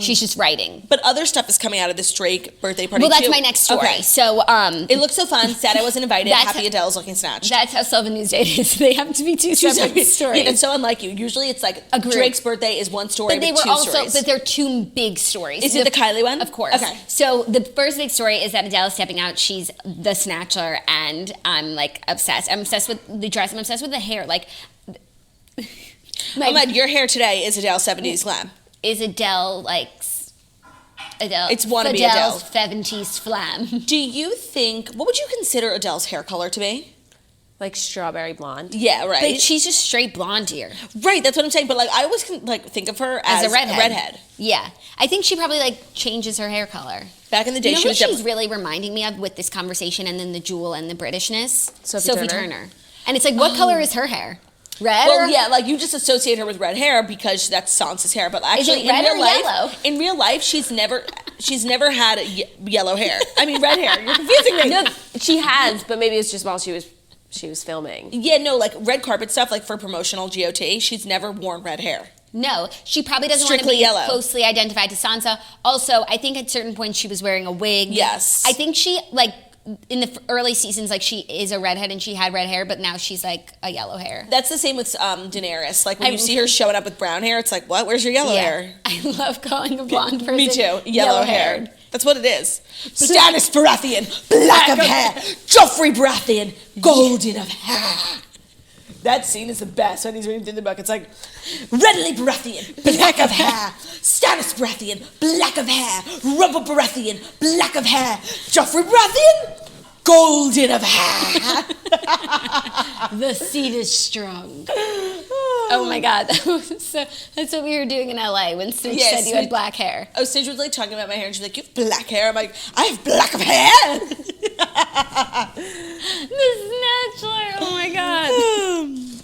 [SPEAKER 4] She's just writing.
[SPEAKER 2] But other stuff is coming out of this Drake birthday party.
[SPEAKER 4] Well, that's
[SPEAKER 2] too.
[SPEAKER 4] my next story.
[SPEAKER 2] Okay.
[SPEAKER 4] So,
[SPEAKER 2] It looks so fun. Sad I wasn't invited.
[SPEAKER 4] That's-
[SPEAKER 2] Happy Adele's looking snatched.
[SPEAKER 4] that's how Sylvan News Day is. They have to be two separate stories.
[SPEAKER 2] Yeah, that's so unlike you. Usually it's like
[SPEAKER 4] Agreed.
[SPEAKER 2] Drake's birthday is one story,
[SPEAKER 4] But they
[SPEAKER 2] with
[SPEAKER 4] were
[SPEAKER 2] two
[SPEAKER 4] also,
[SPEAKER 2] stories.
[SPEAKER 4] but they're two big stories.
[SPEAKER 2] Is it the Kylie one?
[SPEAKER 4] Of course.
[SPEAKER 2] Okay.
[SPEAKER 4] So the first big story is that Adele is stepping out. She's the snatcher, and I'm like obsessed. I'm obsessed with the dress. I'm obsessed with the hair. Like,
[SPEAKER 2] Oh my, your hair today is Adele 70s glam.
[SPEAKER 4] is Adele like Adele?
[SPEAKER 2] It's wannabe
[SPEAKER 4] Adele's
[SPEAKER 2] Adele.
[SPEAKER 4] 70s flam.
[SPEAKER 2] Do you think, what would you consider Adele's hair color to be?
[SPEAKER 5] Like strawberry blonde.
[SPEAKER 2] Yeah, right.
[SPEAKER 4] But she's just straight blonde here.
[SPEAKER 2] Right, that's what I'm saying. But like, I always think of her as
[SPEAKER 4] a redhead. Yeah, I think she probably like changes her hair color.
[SPEAKER 2] Back in the day,
[SPEAKER 4] You know
[SPEAKER 2] she
[SPEAKER 4] who
[SPEAKER 2] was
[SPEAKER 4] she's
[SPEAKER 2] definitely.
[SPEAKER 4] really reminding me of with this conversation and then the jewel and the Britishness?
[SPEAKER 5] Sophie Turner.
[SPEAKER 4] And it's like, what color is her hair? Red?
[SPEAKER 2] Well,
[SPEAKER 4] or-
[SPEAKER 2] yeah, like you just associate her with red hair because that's Sansa's hair, but actually
[SPEAKER 4] red
[SPEAKER 2] in
[SPEAKER 4] or
[SPEAKER 2] real life,
[SPEAKER 4] yellow?
[SPEAKER 2] in real life, she's never had yellow hair. I mean, red hair. You're confusing me.
[SPEAKER 5] No, she has, but maybe it's just while she was filming.
[SPEAKER 2] Yeah, no, like red carpet stuff, like for promotional GOT, she's never worn red hair.
[SPEAKER 4] No, she probably doesn't want to
[SPEAKER 2] Strictly
[SPEAKER 4] be
[SPEAKER 2] yellow.
[SPEAKER 4] closely identified to Sansa. Also, I think at certain points she was wearing a wig.
[SPEAKER 2] Yes.
[SPEAKER 4] I think she, like, in the early seasons, like, she is a redhead and she had red hair, but now she's, like, a yellow hair.
[SPEAKER 2] That's the same with Daenerys. Like when you see her showing up with brown hair, it's like, what? Where's your yellow hair?
[SPEAKER 4] I love calling a blonde person
[SPEAKER 2] Me too. Yellow haired.
[SPEAKER 4] haired.
[SPEAKER 2] That's what it is. Stannis Baratheon, black of hair. Joffrey Baratheon, golden of hair. That scene is the best when he's reading through the book. It's like, Renly Baratheon, black of hair. Stannis Baratheon, black of hair. Robert Baratheon, black of hair. Joffrey Baratheon, golden of hair.
[SPEAKER 4] The seed is strong. Oh my God. That's what we were doing in LA when Stitch said you had black hair.
[SPEAKER 2] Oh, Stitch was like talking about my hair and she's like, you have black hair. I'm like, I have black of hair.
[SPEAKER 4] The Snatchler. Oh my God.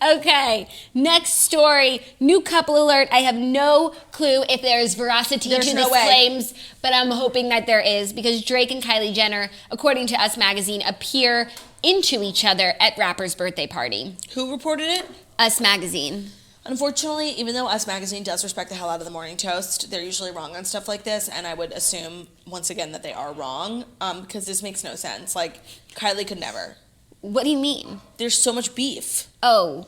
[SPEAKER 4] Okay, next story. New couple alert. I have no clue if there's veracity
[SPEAKER 2] There's
[SPEAKER 4] to
[SPEAKER 2] no
[SPEAKER 4] these
[SPEAKER 2] way.
[SPEAKER 4] claims, but I'm hoping that there is because Drake and Kylie Jenner, according to Us Magazine, appear into each other at rapper's birthday party.
[SPEAKER 2] Who reported it?
[SPEAKER 4] Us Magazine.
[SPEAKER 2] Unfortunately, even though Us Magazine does respect the hell out of the Morning Toast, they're usually wrong on stuff like this, and I would assume, once again, that they are wrong, because this makes no sense. Like, Kylie could never.
[SPEAKER 4] What do you mean?
[SPEAKER 2] There's so much beef.
[SPEAKER 4] Oh.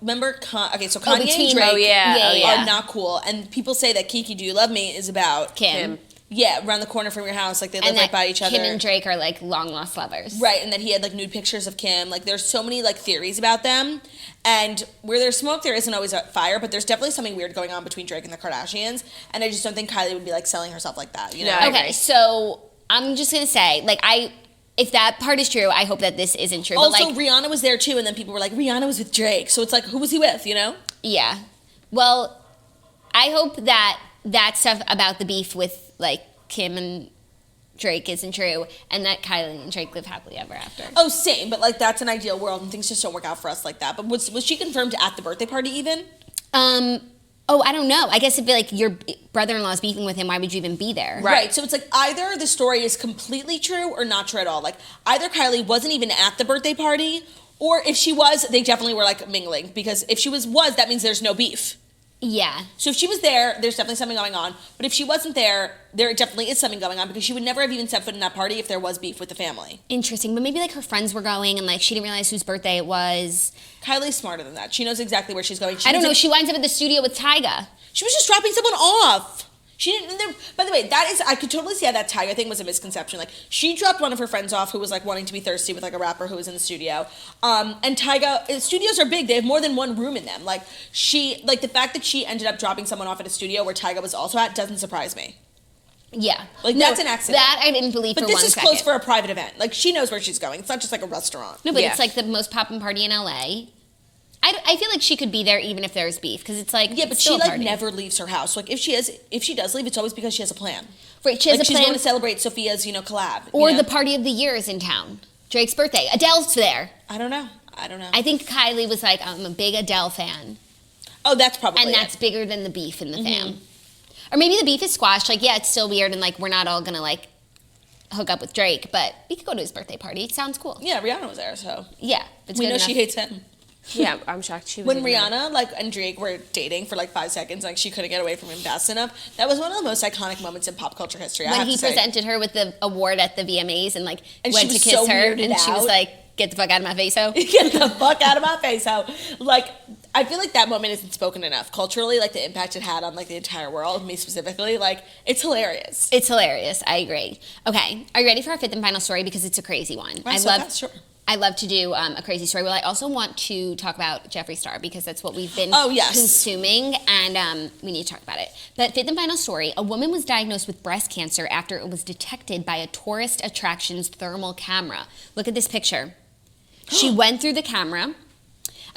[SPEAKER 2] Remember, okay, so Kanye
[SPEAKER 4] between-
[SPEAKER 2] and Drake
[SPEAKER 5] oh, yeah.
[SPEAKER 2] are not cool, and people say that Kiki Do You Love Me is about
[SPEAKER 4] Kim.
[SPEAKER 2] Yeah, around the corner from your house, like they live
[SPEAKER 4] And
[SPEAKER 2] right
[SPEAKER 4] that
[SPEAKER 2] by each other.
[SPEAKER 4] Kim and Drake are like long lost lovers.
[SPEAKER 2] Right, and that he had like nude pictures of Kim. Like there's so many like theories about them. And where there's smoke, there isn't always a fire, but there's definitely something weird going on between Drake and the Kardashians. And I just don't think Kylie would be like selling herself like that, you know?
[SPEAKER 5] No, I
[SPEAKER 4] Okay,
[SPEAKER 5] agree.
[SPEAKER 4] so I'm just gonna say, like, if that part is true, I hope that this isn't true.
[SPEAKER 2] Also,
[SPEAKER 4] but like,
[SPEAKER 2] Rihanna was there too, and then people were like, Rihanna was with Drake. So it's like, who was he with, you know?
[SPEAKER 4] yeah. Well, I hope that stuff about the beef with like Kim and Drake isn't true, and that Kylie and Drake live happily ever after.
[SPEAKER 2] Oh, same, but like that's an ideal world, and things just don't work out for us like that. But was she confirmed at the birthday party even?
[SPEAKER 4] Oh, I don't know. I guess if like your brother-in-law is beefing with him, why would you even be there?
[SPEAKER 2] Right. So it's like either the story is completely true or not true at all. Like either Kylie wasn't even at the birthday party, or if she was, they definitely were like mingling. Because if she was, that means there's no beef.
[SPEAKER 4] Yeah.
[SPEAKER 2] So if she was there, there's definitely something going on. But if she wasn't there, there definitely is something going on because she would never have even set foot in that party if there was beef with the family.
[SPEAKER 4] Interesting. But maybe like her friends were going and like she didn't realize whose birthday it was.
[SPEAKER 2] Kylie's smarter than that. She knows exactly where she's going.
[SPEAKER 4] I don't know. She winds up at the studio with Tyga.
[SPEAKER 2] She was just dropping someone off. She didn't. By the way, that is. I could totally see how that Tyga thing was a misconception. Like she dropped one of her friends off who was like wanting to be thirsty with like a rapper who was in the studio. And Tyga, studios are big. They have more than one room in them. Like the fact that she ended up dropping someone off at a studio where Tyga was also at doesn't surprise me.
[SPEAKER 4] Yeah.
[SPEAKER 2] Like that's an accident.
[SPEAKER 4] That I didn't believe
[SPEAKER 2] But
[SPEAKER 4] for
[SPEAKER 2] this
[SPEAKER 4] 1
[SPEAKER 2] is
[SPEAKER 4] second.
[SPEAKER 2] close for a private event. Like she knows where she's going. It's not just like a restaurant.
[SPEAKER 4] No, but
[SPEAKER 5] Yeah.
[SPEAKER 4] it's like the most poppin' party in LA. I feel like she could be there even if there's beef because it's like
[SPEAKER 2] Yeah, but
[SPEAKER 4] it's
[SPEAKER 2] she
[SPEAKER 4] still a
[SPEAKER 2] like
[SPEAKER 4] party.
[SPEAKER 2] never leaves her house. Like if she does leave, it's always because she has a plan.
[SPEAKER 4] Right, she has
[SPEAKER 2] Like
[SPEAKER 4] a
[SPEAKER 2] she's
[SPEAKER 4] plan.
[SPEAKER 2] going to celebrate Sophia's, collab.
[SPEAKER 4] Or
[SPEAKER 2] you know?
[SPEAKER 4] the party of the year is in town. Drake's birthday. Adele's there.
[SPEAKER 2] I don't know.
[SPEAKER 4] I think Kylie was like, I'm a big Adele fan.
[SPEAKER 2] Oh, that's probably
[SPEAKER 4] And that's bigger than the beef in the fam. Or maybe the beef is squashed. Like, yeah, it's still weird and like we're not all gonna like hook up with Drake, but we could go to his birthday party. It sounds cool.
[SPEAKER 2] Yeah, Rihanna was there, so
[SPEAKER 4] Yeah. It's
[SPEAKER 2] we
[SPEAKER 4] good
[SPEAKER 2] know
[SPEAKER 4] enough.
[SPEAKER 2] she hates him.
[SPEAKER 5] Yeah, I'm shocked she was
[SPEAKER 2] When
[SPEAKER 5] in there.
[SPEAKER 2] Rihanna and Drake were dating for 5 seconds, she couldn't get away from him fast enough. That was one of the most iconic moments in pop culture history. I
[SPEAKER 4] When
[SPEAKER 2] have
[SPEAKER 4] he
[SPEAKER 2] to say.
[SPEAKER 4] presented her with the award at the VMAs and
[SPEAKER 2] And
[SPEAKER 4] went
[SPEAKER 2] she
[SPEAKER 4] to
[SPEAKER 2] was
[SPEAKER 4] kiss
[SPEAKER 2] so
[SPEAKER 4] her
[SPEAKER 2] weirded
[SPEAKER 4] and she was
[SPEAKER 2] out.
[SPEAKER 4] like, get the fuck out of my face, ho.
[SPEAKER 2] Get the fuck out of my face, ho. I feel like that moment isn't spoken enough culturally. The impact it had on the entire world, me specifically. It's hilarious.
[SPEAKER 4] It's hilarious. I agree. Okay, are you ready for our fifth and final story? Because it's a crazy one.
[SPEAKER 2] Sure.
[SPEAKER 4] I love to do a crazy story. Well, I also want to talk about Jeffree Star because that's what we've been consuming, and we need to talk about it. But fifth and final story, a woman was diagnosed with breast cancer after it was detected by a tourist attraction's thermal camera. Look at this picture. She went through the camera.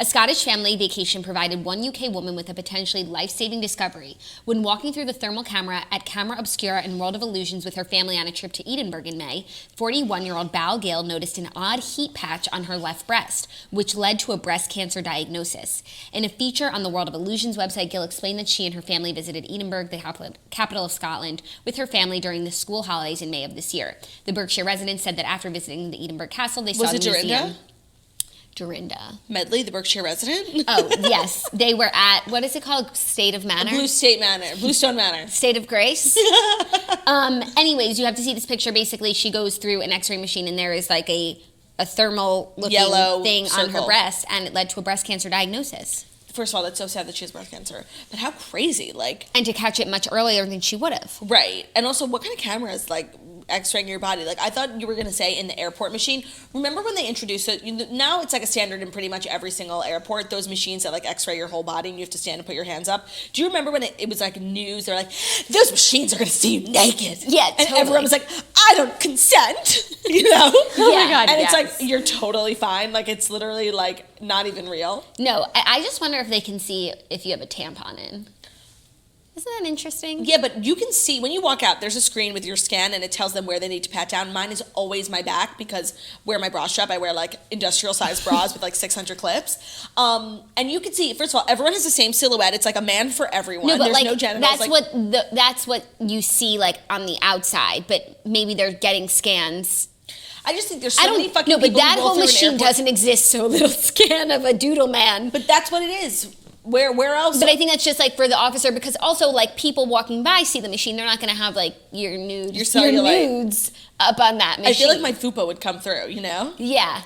[SPEAKER 4] A Scottish family vacation provided one UK woman with a potentially life-saving discovery. When walking through the thermal camera at Camera Obscura and World of Illusions with her family on a trip to Edinburgh in May, 41-year-old Bal Gale noticed an odd heat patch on her left breast, which led to a breast cancer diagnosis. In a feature on the World of Illusions website, Gale explained that she and her family visited Edinburgh, the capital of Scotland, with her family during the school holidays in May of this year. The Berkshire residents said that after visiting the Edinburgh Castle, they saw the museum. Dorinda.
[SPEAKER 2] Medley, the Berkshire resident?
[SPEAKER 4] Oh, yes. They were at, what is it called? State of Manor?
[SPEAKER 2] Bluestone Manor.
[SPEAKER 4] State of Grace. Anyways, you have to see this picture. Basically, she goes through an x-ray machine and there is like a thermal looking
[SPEAKER 2] Yellow
[SPEAKER 4] thing
[SPEAKER 2] circle
[SPEAKER 4] on her breast, and it led to a breast cancer diagnosis.
[SPEAKER 2] First of all, that's so sad that she has breast cancer. But how crazy, like...
[SPEAKER 4] And to catch it much earlier than she would have.
[SPEAKER 2] Right. And also, what kind of cameras, like, x-raying your body? Like, I thought you were going to say in the airport machine. Remember when they introduced it? Now it's like a standard in pretty much every single airport, those machines that, like, x-ray your whole body and you have to stand and put your hands up. Do you remember when it was, like, news? They're like, those machines are going to see you naked.
[SPEAKER 4] Yeah,
[SPEAKER 2] and
[SPEAKER 4] totally.
[SPEAKER 2] everyone was like, I don't consent, you know?
[SPEAKER 4] Oh my God,
[SPEAKER 2] And
[SPEAKER 5] yes.
[SPEAKER 2] it's like, you're totally fine. Like, it's literally, like, not even real.
[SPEAKER 4] No, I just wonder if they can see if you have a tampon in. Isn't that interesting?
[SPEAKER 2] Yeah, but you can see when you walk out, there's a screen with your scan and it tells them where they need to pat down. Mine is always my back because where my bra strap, I wear like industrial size bras with like 600 clips. And you can see, first of all, everyone has the same silhouette. It's like a man for everyone.
[SPEAKER 4] No, but
[SPEAKER 2] there's
[SPEAKER 4] like
[SPEAKER 2] no genitals.
[SPEAKER 4] that's what you see like on the outside, but maybe they're getting scans.
[SPEAKER 2] I just think there's so many fucking
[SPEAKER 4] no, but
[SPEAKER 2] people
[SPEAKER 4] that
[SPEAKER 2] who roll
[SPEAKER 4] whole
[SPEAKER 2] through an
[SPEAKER 4] machine
[SPEAKER 2] airport.
[SPEAKER 4] doesn't exist. So a little scan of a doodle man.
[SPEAKER 2] But that's what it is. Where else?
[SPEAKER 4] But I think that's just like for the officer, because also like people walking by see the machine. They're not going to have like your
[SPEAKER 2] cellulite.
[SPEAKER 4] nudes up on that machine.
[SPEAKER 2] I feel like my fupa would come through, you know?
[SPEAKER 4] Yeah.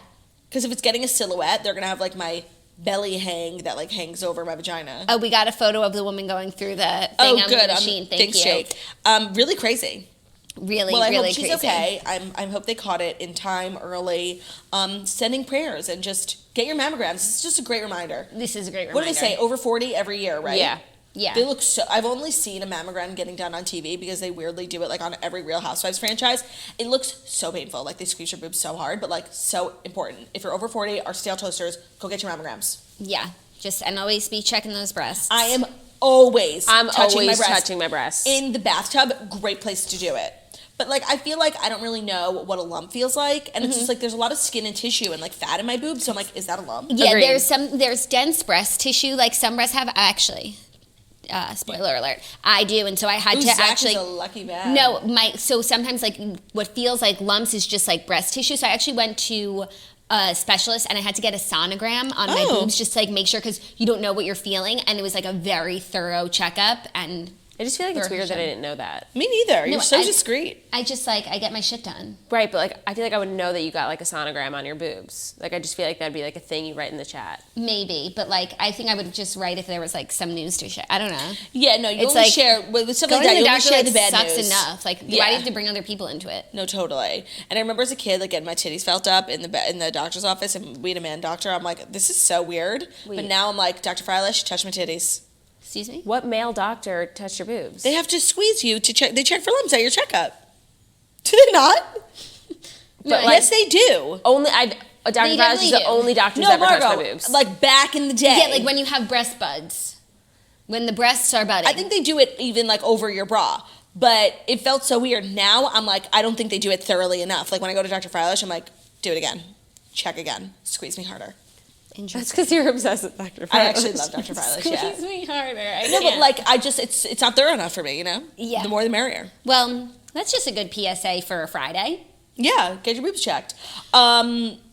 [SPEAKER 2] Because if it's getting a silhouette, they're going to have like my belly hang that like hangs over my vagina.
[SPEAKER 4] Oh, we got a photo of the woman going through the thing on the machine. Thank you.
[SPEAKER 2] Jake. Really crazy.
[SPEAKER 4] Really,
[SPEAKER 2] Well, I
[SPEAKER 4] really
[SPEAKER 2] hope she's
[SPEAKER 4] crazy.
[SPEAKER 2] okay. I hope they caught it in time, early. Sending prayers and just get your mammograms. This is just a great reminder.
[SPEAKER 4] This is a great reminder.
[SPEAKER 2] What do they say? Over 40 every year, right?
[SPEAKER 5] Yeah.
[SPEAKER 4] Yeah.
[SPEAKER 2] They look so. I've only seen a mammogram getting done on TV because they weirdly do it like on every Real Housewives franchise. It looks so painful. Like they squeeze your boobs so hard, but like so important. If you're over 40, our stale toasters, go get your mammograms.
[SPEAKER 4] Yeah. And always be checking those breasts.
[SPEAKER 2] I am always touching
[SPEAKER 5] my breasts.
[SPEAKER 2] in the bathtub. Great place to do it. But like I feel like I don't really know what a lump feels like, and it's just like there's a lot of skin and tissue and like fat in my boobs. So I'm like, is that a lump?
[SPEAKER 4] Yeah,
[SPEAKER 5] Agreed.
[SPEAKER 4] there's dense breast tissue. Like some breasts have actually. Spoiler alert, I do, and so I had to
[SPEAKER 2] Zach
[SPEAKER 4] actually.
[SPEAKER 2] is a lucky man.
[SPEAKER 4] No, so sometimes like what feels like lumps is just like breast tissue. So I actually went to a specialist and I had to get a sonogram on my boobs just to like make sure, because you don't know what you're feeling, and it was like a very thorough checkup. And
[SPEAKER 5] I just feel like it's weird that I didn't know that.
[SPEAKER 2] Me neither. You're so
[SPEAKER 4] I-
[SPEAKER 2] discreet.
[SPEAKER 4] I just like I get my shit done.
[SPEAKER 5] Right, but like I feel like I would know that you got like a sonogram on your boobs. Like I just feel like that'd be like a thing you write in the chat.
[SPEAKER 4] Maybe, but like I think I would just write if there was like some news to share. I don't know.
[SPEAKER 2] Yeah, no, you
[SPEAKER 4] It's
[SPEAKER 2] only
[SPEAKER 4] like
[SPEAKER 2] share with stuff
[SPEAKER 4] Going
[SPEAKER 2] like that.
[SPEAKER 4] to
[SPEAKER 2] You
[SPEAKER 4] the
[SPEAKER 2] only
[SPEAKER 4] doctor
[SPEAKER 2] share
[SPEAKER 4] like
[SPEAKER 2] the bad
[SPEAKER 4] sucks
[SPEAKER 2] news.
[SPEAKER 4] enough. Like why do
[SPEAKER 2] Yeah.
[SPEAKER 4] you have to bring other people into it?
[SPEAKER 2] No, totally. And I remember as a kid, like getting my titties felt up in the doctor's office, and we had a man doctor. I'm like, this is so weird. But now I'm like, Dr. Freilich, touch my titties.
[SPEAKER 4] Excuse me?
[SPEAKER 5] What male doctor touched your boobs?
[SPEAKER 2] They have to squeeze you to check. They check for lumps at your checkup. Do they not?
[SPEAKER 5] But
[SPEAKER 2] Yes, they do.
[SPEAKER 5] only Dr.
[SPEAKER 4] They
[SPEAKER 5] Freilich is
[SPEAKER 4] definitely
[SPEAKER 5] the
[SPEAKER 4] do.
[SPEAKER 5] only doctor who's
[SPEAKER 2] No,
[SPEAKER 5] ever touched my
[SPEAKER 2] Margot.
[SPEAKER 5] boobs.
[SPEAKER 2] Like back in the day.
[SPEAKER 4] Yeah, like when you have breast buds. When the breasts are budding.
[SPEAKER 2] I think they do it even like over your bra. But it felt so weird. Now I'm like, I don't think they do it thoroughly enough. Like when I go to Dr. Freilich, I'm like, do it again. Check again. Squeeze me harder.
[SPEAKER 4] Interesting.
[SPEAKER 5] That's because you're obsessed with Dr. Freilich.
[SPEAKER 2] I actually love Dr. Freilich, yeah.
[SPEAKER 4] Squeeze me harder. I
[SPEAKER 2] No, but
[SPEAKER 4] can't.
[SPEAKER 2] like it's not thorough enough for me, you know?
[SPEAKER 4] Yeah.
[SPEAKER 2] The more the merrier.
[SPEAKER 4] Well, that's just a good PSA for a Friday.
[SPEAKER 2] Yeah, get your boobs checked.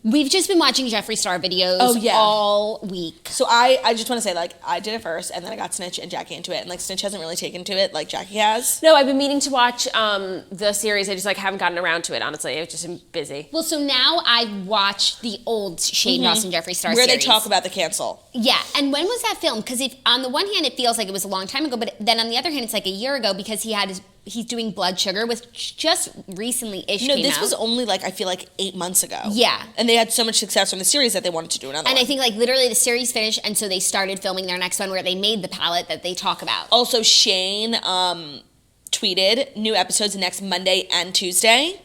[SPEAKER 4] We've just been watching Jeffree Star videos
[SPEAKER 2] Oh, yeah.
[SPEAKER 4] all week.
[SPEAKER 2] So I just want to say, like, I did it first, and then I got Snitch and Jackie into it, and like Snitch hasn't really taken to it like Jackie has.
[SPEAKER 5] No, I've been meaning to watch the series. I just like haven't gotten around to it. Honestly, I've just been busy.
[SPEAKER 4] Well, so now I've watched the old Shane Dawson and Jeffree Star
[SPEAKER 2] Where
[SPEAKER 4] series.
[SPEAKER 2] they talk about the cancel.
[SPEAKER 4] Yeah, and when was that filmed? Because if on the one hand it feels like it was a long time ago, but then on the other hand it's like a year ago because he's doing Blood Sugar, which just recently-ish
[SPEAKER 2] No,
[SPEAKER 4] came
[SPEAKER 2] this
[SPEAKER 4] out.
[SPEAKER 2] was only like I feel like 8 months ago.
[SPEAKER 4] Yeah.
[SPEAKER 2] And they had so much success from the series that they wanted to do another
[SPEAKER 4] And
[SPEAKER 2] one.
[SPEAKER 4] I think like literally the series finished, and so they started filming their next one where they made the palette that they talk about.
[SPEAKER 2] Also, Shane tweeted new episodes next Monday and Tuesday,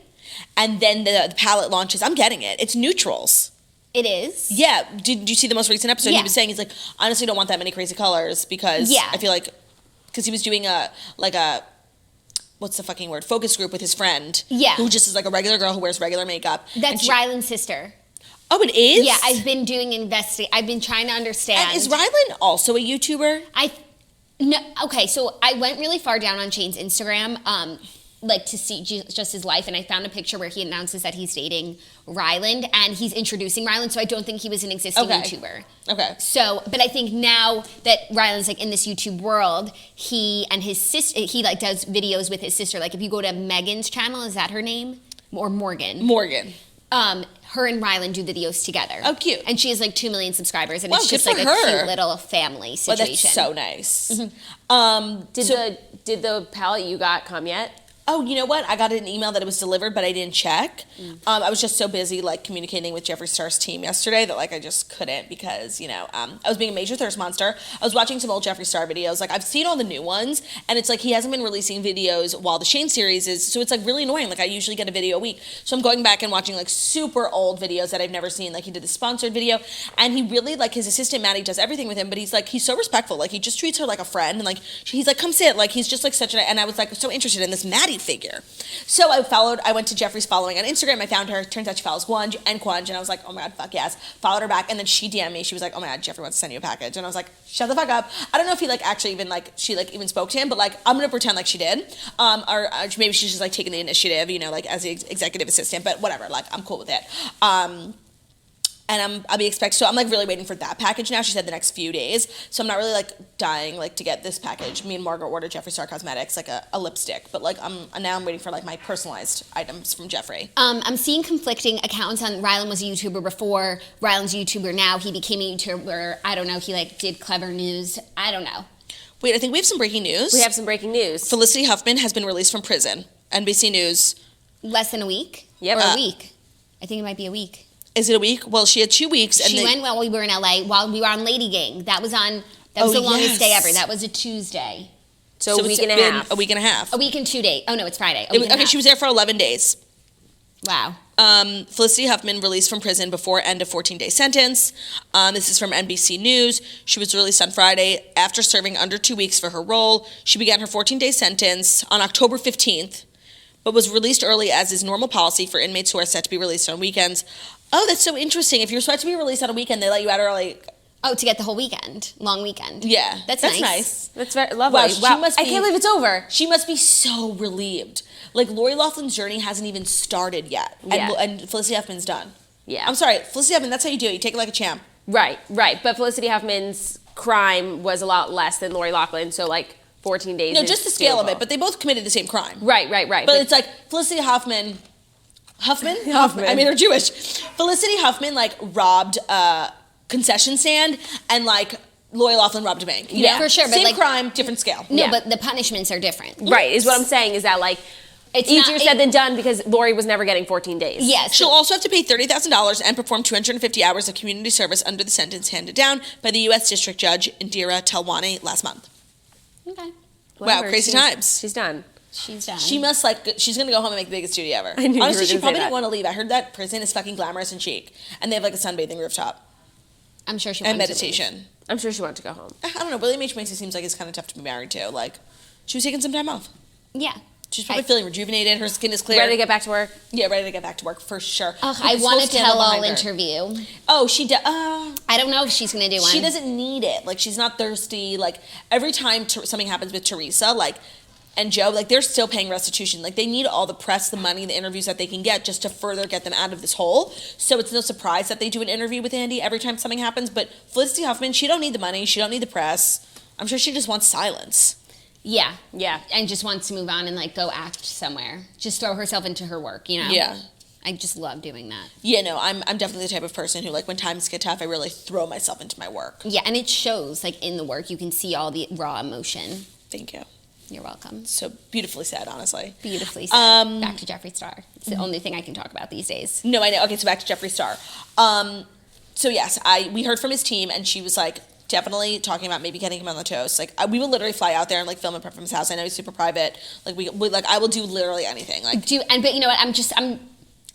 [SPEAKER 2] and then the palette launches. I'm getting it. It's neutrals.
[SPEAKER 4] It is?
[SPEAKER 2] Yeah. Did you see the most recent episode?
[SPEAKER 4] Yeah.
[SPEAKER 2] He was saying, he's like, honestly, don't want that many crazy colors because I feel like, because he was doing a what's the fucking word? Focus group with his friend.
[SPEAKER 4] Yeah.
[SPEAKER 2] Who just is like a regular girl who wears regular makeup.
[SPEAKER 4] That's Ryland's sister.
[SPEAKER 2] Oh, it is?
[SPEAKER 4] Yeah, I've been doing I've been trying to understand.
[SPEAKER 2] And is Ryland also a YouTuber?
[SPEAKER 4] No, okay, so I went really far down on Shane's Instagram, like to see just his life, and I found a picture where he announces that he's dating Ryland, and he's introducing Ryland, so I don't think he was an existing YouTuber.
[SPEAKER 2] Okay.
[SPEAKER 4] So, but I think now that Ryland's like in this YouTube world, he and his sister, he like does videos with his sister. Like if you go to Megan's channel, is that her name? Or Morgan?
[SPEAKER 2] Morgan.
[SPEAKER 4] Her and Ryland do videos together.
[SPEAKER 2] Oh, cute.
[SPEAKER 4] And she has like 2 million subscribers, and
[SPEAKER 2] Wow,
[SPEAKER 4] it's just
[SPEAKER 2] good
[SPEAKER 4] like
[SPEAKER 2] for
[SPEAKER 4] a
[SPEAKER 2] her.
[SPEAKER 4] cute little family
[SPEAKER 2] Oh,
[SPEAKER 4] situation.
[SPEAKER 2] that's so nice.
[SPEAKER 5] Did the palette you got come yet?
[SPEAKER 2] Oh, you know what? I got an email that it was delivered, but I didn't check. I was just so busy, like, communicating with Jeffree Star's team yesterday that, like, I just couldn't because, you know, I was being a major thirst monster. I was watching some old Jeffree Star videos. Like, I've seen all the new ones, and it's like he hasn't been releasing videos while the Shane series is, so it's, like, really annoying. Like, I usually get a video a week. So I'm going back and watching, like, super old videos that I've never seen. Like, he did the sponsored video, and he really, like, his assistant, Maddie, does everything with him, but he's, like, he's so respectful. Like, he just treats her like a friend, and, like, he's like, come sit. Like, he's just, like, such an, and I was, like, so interested in this Maddie figure. So I went to Jeffree's following on Instagram. I found her. Turns out she follows Gwunj, and I was like, oh my God, fuck yes. Followed her back, and then she DM'd me. She was like, oh my God, Jeffree wants to send you a package. And I was like, shut the fuck up. I don't know if he like actually even like, she like even spoke to him, but like, I'm gonna pretend like she did. Or maybe she's just like taking the initiative, you know, like as the executive assistant, but whatever, like I'm cool with it. And so I'm like really waiting for that package now. She said the next few days. So I'm not really like dying like to get this package. Me and Margaret ordered Jeffree Star Cosmetics, like a lipstick. But like I'm waiting for like my personalized items from Jeffree.
[SPEAKER 4] I'm seeing conflicting accounts on Ryland was a YouTuber before, Ryland's a YouTuber now, he became a YouTuber, I don't know, he like did clever news, I don't know.
[SPEAKER 2] Wait, I think we have some breaking news.
[SPEAKER 5] We have some breaking news.
[SPEAKER 2] Felicity Huffman has been released from prison. NBC News.
[SPEAKER 4] Less than a week?
[SPEAKER 5] Yep.
[SPEAKER 4] Or a week? I think it might be a week.
[SPEAKER 2] Is it a week? Well, she had 2 weeks. And
[SPEAKER 4] she went while we were in LA, while we were on Lady Gang. That was the longest day ever. That was a Tuesday.
[SPEAKER 5] So a week and a half.
[SPEAKER 2] A week and a half.
[SPEAKER 4] A week and 2 days. Oh no, it's Friday. Okay,
[SPEAKER 2] she was there for 11 days.
[SPEAKER 4] Wow.
[SPEAKER 2] Felicity Huffman released from prison before end of 14-day sentence. This is from NBC News. She was released on Friday after serving under 2 weeks for her role. She began her 14-day sentence on October 15th, but was released early as is normal policy for inmates who are set to be released on weekends. Oh, that's so interesting. If you're supposed to be released on a weekend, they let you out early.
[SPEAKER 4] Oh, to get the whole weekend. Long weekend.
[SPEAKER 2] Yeah.
[SPEAKER 4] That's
[SPEAKER 2] nice.
[SPEAKER 5] That's very lovely.
[SPEAKER 2] Wow,
[SPEAKER 5] I can't believe it's over.
[SPEAKER 2] She must be so relieved. Like, Lori Loughlin's journey hasn't even started yet.
[SPEAKER 5] Yeah.
[SPEAKER 2] And Felicity Huffman's done.
[SPEAKER 5] Yeah.
[SPEAKER 2] I'm sorry. Felicity Huffman, that's how you do it. You take it like a champ.
[SPEAKER 5] Right. But Felicity Huffman's crime was a lot less than Lori Loughlin, so like 14 days.
[SPEAKER 2] No, just the scale of
[SPEAKER 5] doable.
[SPEAKER 2] it, but they both committed the same crime.
[SPEAKER 5] Right.
[SPEAKER 2] But it's like Felicity Huffman. I mean, they're Jewish. Felicity Huffman like robbed a concession stand, and like Lori Loughlin robbed a bank. You know?
[SPEAKER 4] For sure. But
[SPEAKER 2] same
[SPEAKER 4] like,
[SPEAKER 2] crime, different scale.
[SPEAKER 4] No,
[SPEAKER 5] Yeah.
[SPEAKER 4] but the punishments are different.
[SPEAKER 5] Right, is what I'm saying, is that like it's easier said than done because Lori was never getting 14 days.
[SPEAKER 4] Yes.
[SPEAKER 2] She'll also have to pay $30,000 and perform 250 hours of community service under the sentence handed down by the U.S. District Judge Indira Telwani last month.
[SPEAKER 4] Okay.
[SPEAKER 5] Whatever,
[SPEAKER 2] Wow, crazy
[SPEAKER 5] she's-
[SPEAKER 2] times.
[SPEAKER 5] She's done.
[SPEAKER 4] She's done.
[SPEAKER 2] She must she's gonna go home and make the biggest studio ever.
[SPEAKER 5] I knew you were
[SPEAKER 2] Honestly, she
[SPEAKER 5] gonna say
[SPEAKER 2] probably
[SPEAKER 5] that.
[SPEAKER 2] didn't want to leave. I heard that prison is fucking glamorous and chic, and they have like a sunbathing rooftop
[SPEAKER 4] I'm sure she
[SPEAKER 2] and
[SPEAKER 4] wanted to leave.
[SPEAKER 2] meditation.
[SPEAKER 5] I'm sure she wanted to go home.
[SPEAKER 2] I don't know. William H. Macy seems like it's kind of tough to be married to. Like, she was taking some time off.
[SPEAKER 4] Yeah.
[SPEAKER 2] She's probably feeling rejuvenated. Her skin is clear.
[SPEAKER 5] Ready to get back to work?
[SPEAKER 2] Yeah, ready to get back to work for sure.
[SPEAKER 4] Ugh,
[SPEAKER 2] With
[SPEAKER 4] I
[SPEAKER 2] this
[SPEAKER 4] want
[SPEAKER 2] whole
[SPEAKER 4] a
[SPEAKER 2] scandal
[SPEAKER 4] tell-all
[SPEAKER 2] behind her.
[SPEAKER 4] interview.
[SPEAKER 2] Oh, she does.
[SPEAKER 4] I don't know if she's going to do one.
[SPEAKER 2] She doesn't need it. Like, she's not thirsty. Like, every time something happens with Teresa, like, and Joe, like, they're still paying restitution. Like, they need all the press, the money, the interviews that they can get just to further get them out of this hole. So it's no surprise that they do an interview with Andy every time something happens. But Felicity Huffman, she don't need the money. She don't need the press. I'm sure she just wants silence.
[SPEAKER 4] Yeah.
[SPEAKER 5] Yeah.
[SPEAKER 4] And just wants to move on and like go act somewhere. Just throw herself into her work, you know?
[SPEAKER 2] Yeah.
[SPEAKER 4] I just love doing that.
[SPEAKER 2] Yeah, no, I'm definitely the type of person who, like, when times get tough, I really throw myself into my work.
[SPEAKER 4] Yeah, and it shows like in the work. You can see all the raw emotion.
[SPEAKER 2] Thank you.
[SPEAKER 4] You're welcome.
[SPEAKER 2] So beautifully said, honestly.
[SPEAKER 4] Beautifully said. Back to Jeffree Star. It's the only thing I can talk about these days.
[SPEAKER 2] No, I know. Okay, so back to Jeffree Star. So yes, we heard from his team, and she was like definitely talking about maybe getting him on the toast. Like we will literally fly out there and like film it from his house. I know he's super private. Like we like I will do literally anything. Like
[SPEAKER 4] But you know what?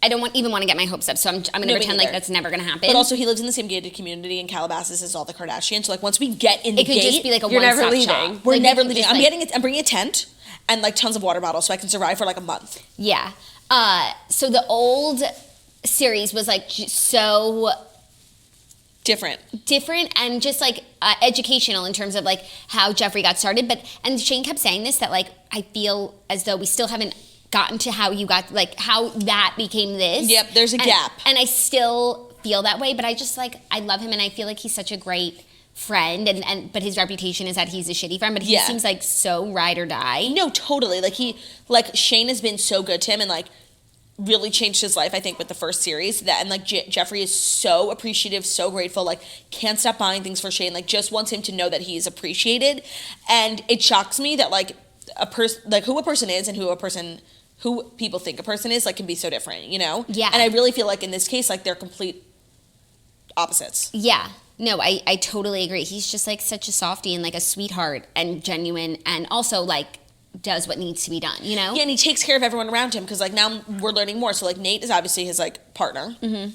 [SPEAKER 4] I don't even want to get my hopes up, so I'm going to pretend like that's never going to happen.
[SPEAKER 2] But also, he lives in the same gated community in Calabasas as all the Kardashians. So, like, once we get in the gate,
[SPEAKER 4] it could just be like a
[SPEAKER 5] you're never
[SPEAKER 4] one-stop
[SPEAKER 5] leaving.
[SPEAKER 4] shop.
[SPEAKER 2] We're
[SPEAKER 4] Like,
[SPEAKER 2] never
[SPEAKER 4] you could
[SPEAKER 2] leaving.
[SPEAKER 4] just,
[SPEAKER 2] I'm bringing a tent and like tons of water bottles so I can survive for like a month.
[SPEAKER 4] Yeah. So the old series was like so
[SPEAKER 2] Different
[SPEAKER 4] and just like educational in terms of like how Jeffrey got started. And Shane kept saying this, that like I feel as though we still haven't gotten to how you got, like how that became this.
[SPEAKER 2] Yep, there's a gap.
[SPEAKER 4] And I still feel that way, but I just like, I love him and I feel like he's such a great friend, but his reputation is that he's a shitty friend, but he seems like so ride or die.
[SPEAKER 2] No, totally. Like Shane has been so good to him and like really changed his life, I think, with the first series. And like Jeffrey is so appreciative, so grateful, like can't stop buying things for Shane, like just wants him to know that he is appreciated. And it shocks me that like who a person is and who people think a person is, like, can be so different, you know?
[SPEAKER 4] Yeah.
[SPEAKER 2] And I really feel like in this case, like, they're complete opposites.
[SPEAKER 4] Yeah. No, I totally agree. He's just like such a softie and like a sweetheart and genuine, and also like does what needs to be done, you know?
[SPEAKER 2] Yeah, and he takes care of everyone around him because like now we're learning more. So like Nate is obviously his like partner. Mm-hmm.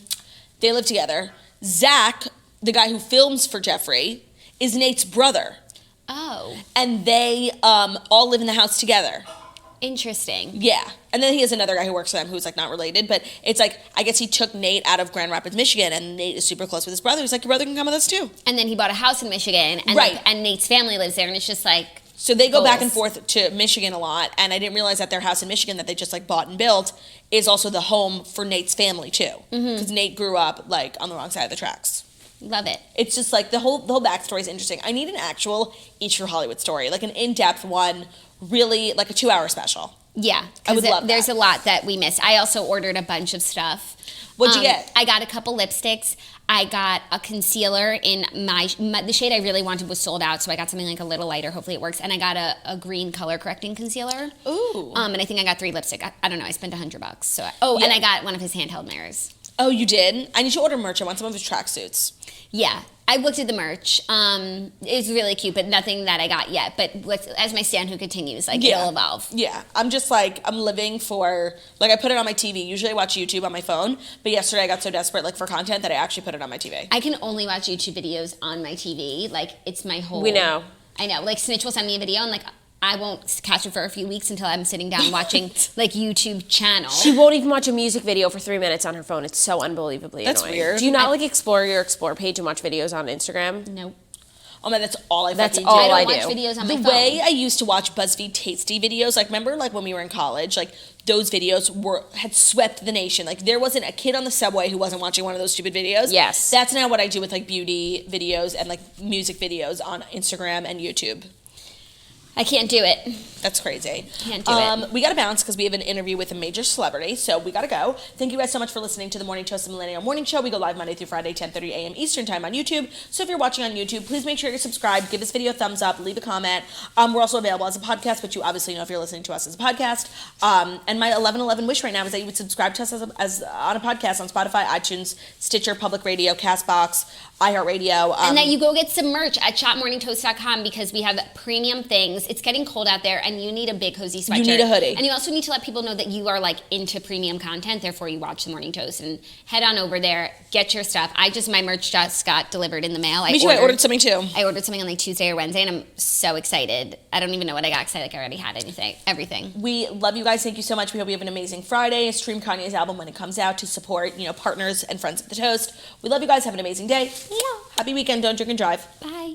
[SPEAKER 2] They live together. Zach, the guy who films for Jeffrey, is Nate's brother.
[SPEAKER 4] Oh.
[SPEAKER 2] And they all live in the house together.
[SPEAKER 4] Interesting.
[SPEAKER 2] Yeah. And then he has another guy who works for them who's like not related, but it's like, I guess he took Nate out of Grand Rapids, Michigan, and Nate is super close with his brother. He's like, your brother can come with us too.
[SPEAKER 4] And then he bought a house in Michigan, and
[SPEAKER 2] Right.
[SPEAKER 4] and Nate's family lives there, and it's just like
[SPEAKER 2] So they go back and
[SPEAKER 4] goals.
[SPEAKER 2] forth to Michigan a lot, and I didn't realize that their house in Michigan that they just like bought and built is also the home for Nate's family too. Because Nate grew up like on the wrong side of the tracks.
[SPEAKER 4] Love it.
[SPEAKER 2] It's just like the whole backstory is interesting. I need an actual Each for Hollywood story, like an in-depth one, really like a 2-hour special.
[SPEAKER 4] Yeah,
[SPEAKER 2] I would love that.
[SPEAKER 4] There's a lot that we missed. I also ordered a bunch of stuff.
[SPEAKER 2] What'd you get?
[SPEAKER 4] I got a couple lipsticks. I got a concealer in the shade I really wanted was sold out, so I got something like a little lighter. Hopefully it works. And I got a green color correcting concealer.
[SPEAKER 2] Ooh.
[SPEAKER 4] And I think I got 3 lipstick. I don't know. I spent $100. So
[SPEAKER 2] Yeah.
[SPEAKER 4] and I got one of his handheld mirrors.
[SPEAKER 2] Oh, you did? I need to order merch. I want some of his tracksuits.
[SPEAKER 4] Yeah, I looked at the merch. It's really cute, but nothing that I got yet. But as my stand who continues, like it'll evolve.
[SPEAKER 2] Yeah, I'm just like, I'm living for, like I put it on my TV. Usually I watch YouTube on my phone, but yesterday I got so desperate like for content that I actually put it on my TV.
[SPEAKER 4] I can only watch YouTube videos on my TV. Like it's my whole.
[SPEAKER 5] We know.
[SPEAKER 4] I know. Like Snitch will send me a video, and like I won't catch it for a few weeks until I'm sitting down watching like YouTube channel.
[SPEAKER 5] She won't even watch a music video for 3 minutes on her phone. It's so unbelievably
[SPEAKER 2] That's
[SPEAKER 5] annoying.
[SPEAKER 2] weird.
[SPEAKER 5] Do you not like explore your Explore page and watch videos on Instagram?
[SPEAKER 4] Nope.
[SPEAKER 2] Oh man, that's all I
[SPEAKER 5] That's
[SPEAKER 2] fucking
[SPEAKER 5] all
[SPEAKER 2] do.
[SPEAKER 4] I
[SPEAKER 5] I
[SPEAKER 4] don't watch
[SPEAKER 5] do.
[SPEAKER 4] videos on
[SPEAKER 2] The
[SPEAKER 4] my phone.
[SPEAKER 2] way I used to watch BuzzFeed Tasty videos, like remember like when we were in college, like those videos had swept the nation. Like there wasn't a kid on the subway who wasn't watching one of those stupid videos.
[SPEAKER 5] Yes.
[SPEAKER 2] That's now what I do with like beauty videos and like music videos on Instagram and YouTube.
[SPEAKER 4] I can't do it.
[SPEAKER 2] That's crazy.
[SPEAKER 4] Can't do it.
[SPEAKER 2] We got to bounce because we have an interview with a major celebrity, so we got to go. Thank you guys so much for listening to the Morning Toast, the Millennial Morning Show. We go live Monday through Friday, 10:30 a.m. Eastern Time on YouTube. So if you're watching on YouTube, please make sure you're subscribed, give this video a thumbs up, leave a comment. We're also available as a podcast, but you obviously know if you're listening to us as a podcast. And my 11/11 wish right now is that you would subscribe to us as on a podcast on Spotify, iTunes, Stitcher, Public Radio, Castbox, iHeartRadio.
[SPEAKER 4] And that you go get some merch at shopmorningtoast.com because we have premium things. It's getting cold out there, and you need a big cozy sweatshirt.
[SPEAKER 2] You need a hoodie.
[SPEAKER 4] And you also need to let people know that you are like into premium content, therefore you watch the Morning Toast. And head on over there, get your stuff. My merch just got delivered in the mail.
[SPEAKER 2] Me too, I ordered something too.
[SPEAKER 4] I ordered something on like Tuesday or Wednesday, and I'm so excited. I don't even know what I got because I already had everything.
[SPEAKER 2] We love you guys. Thank you so much. We hope you have an amazing Friday. Stream Kanye's album when it comes out to support, partners and friends of the Toast. We love you guys. Have an amazing day. Happy weekend. Don't drink and drive.
[SPEAKER 4] Bye.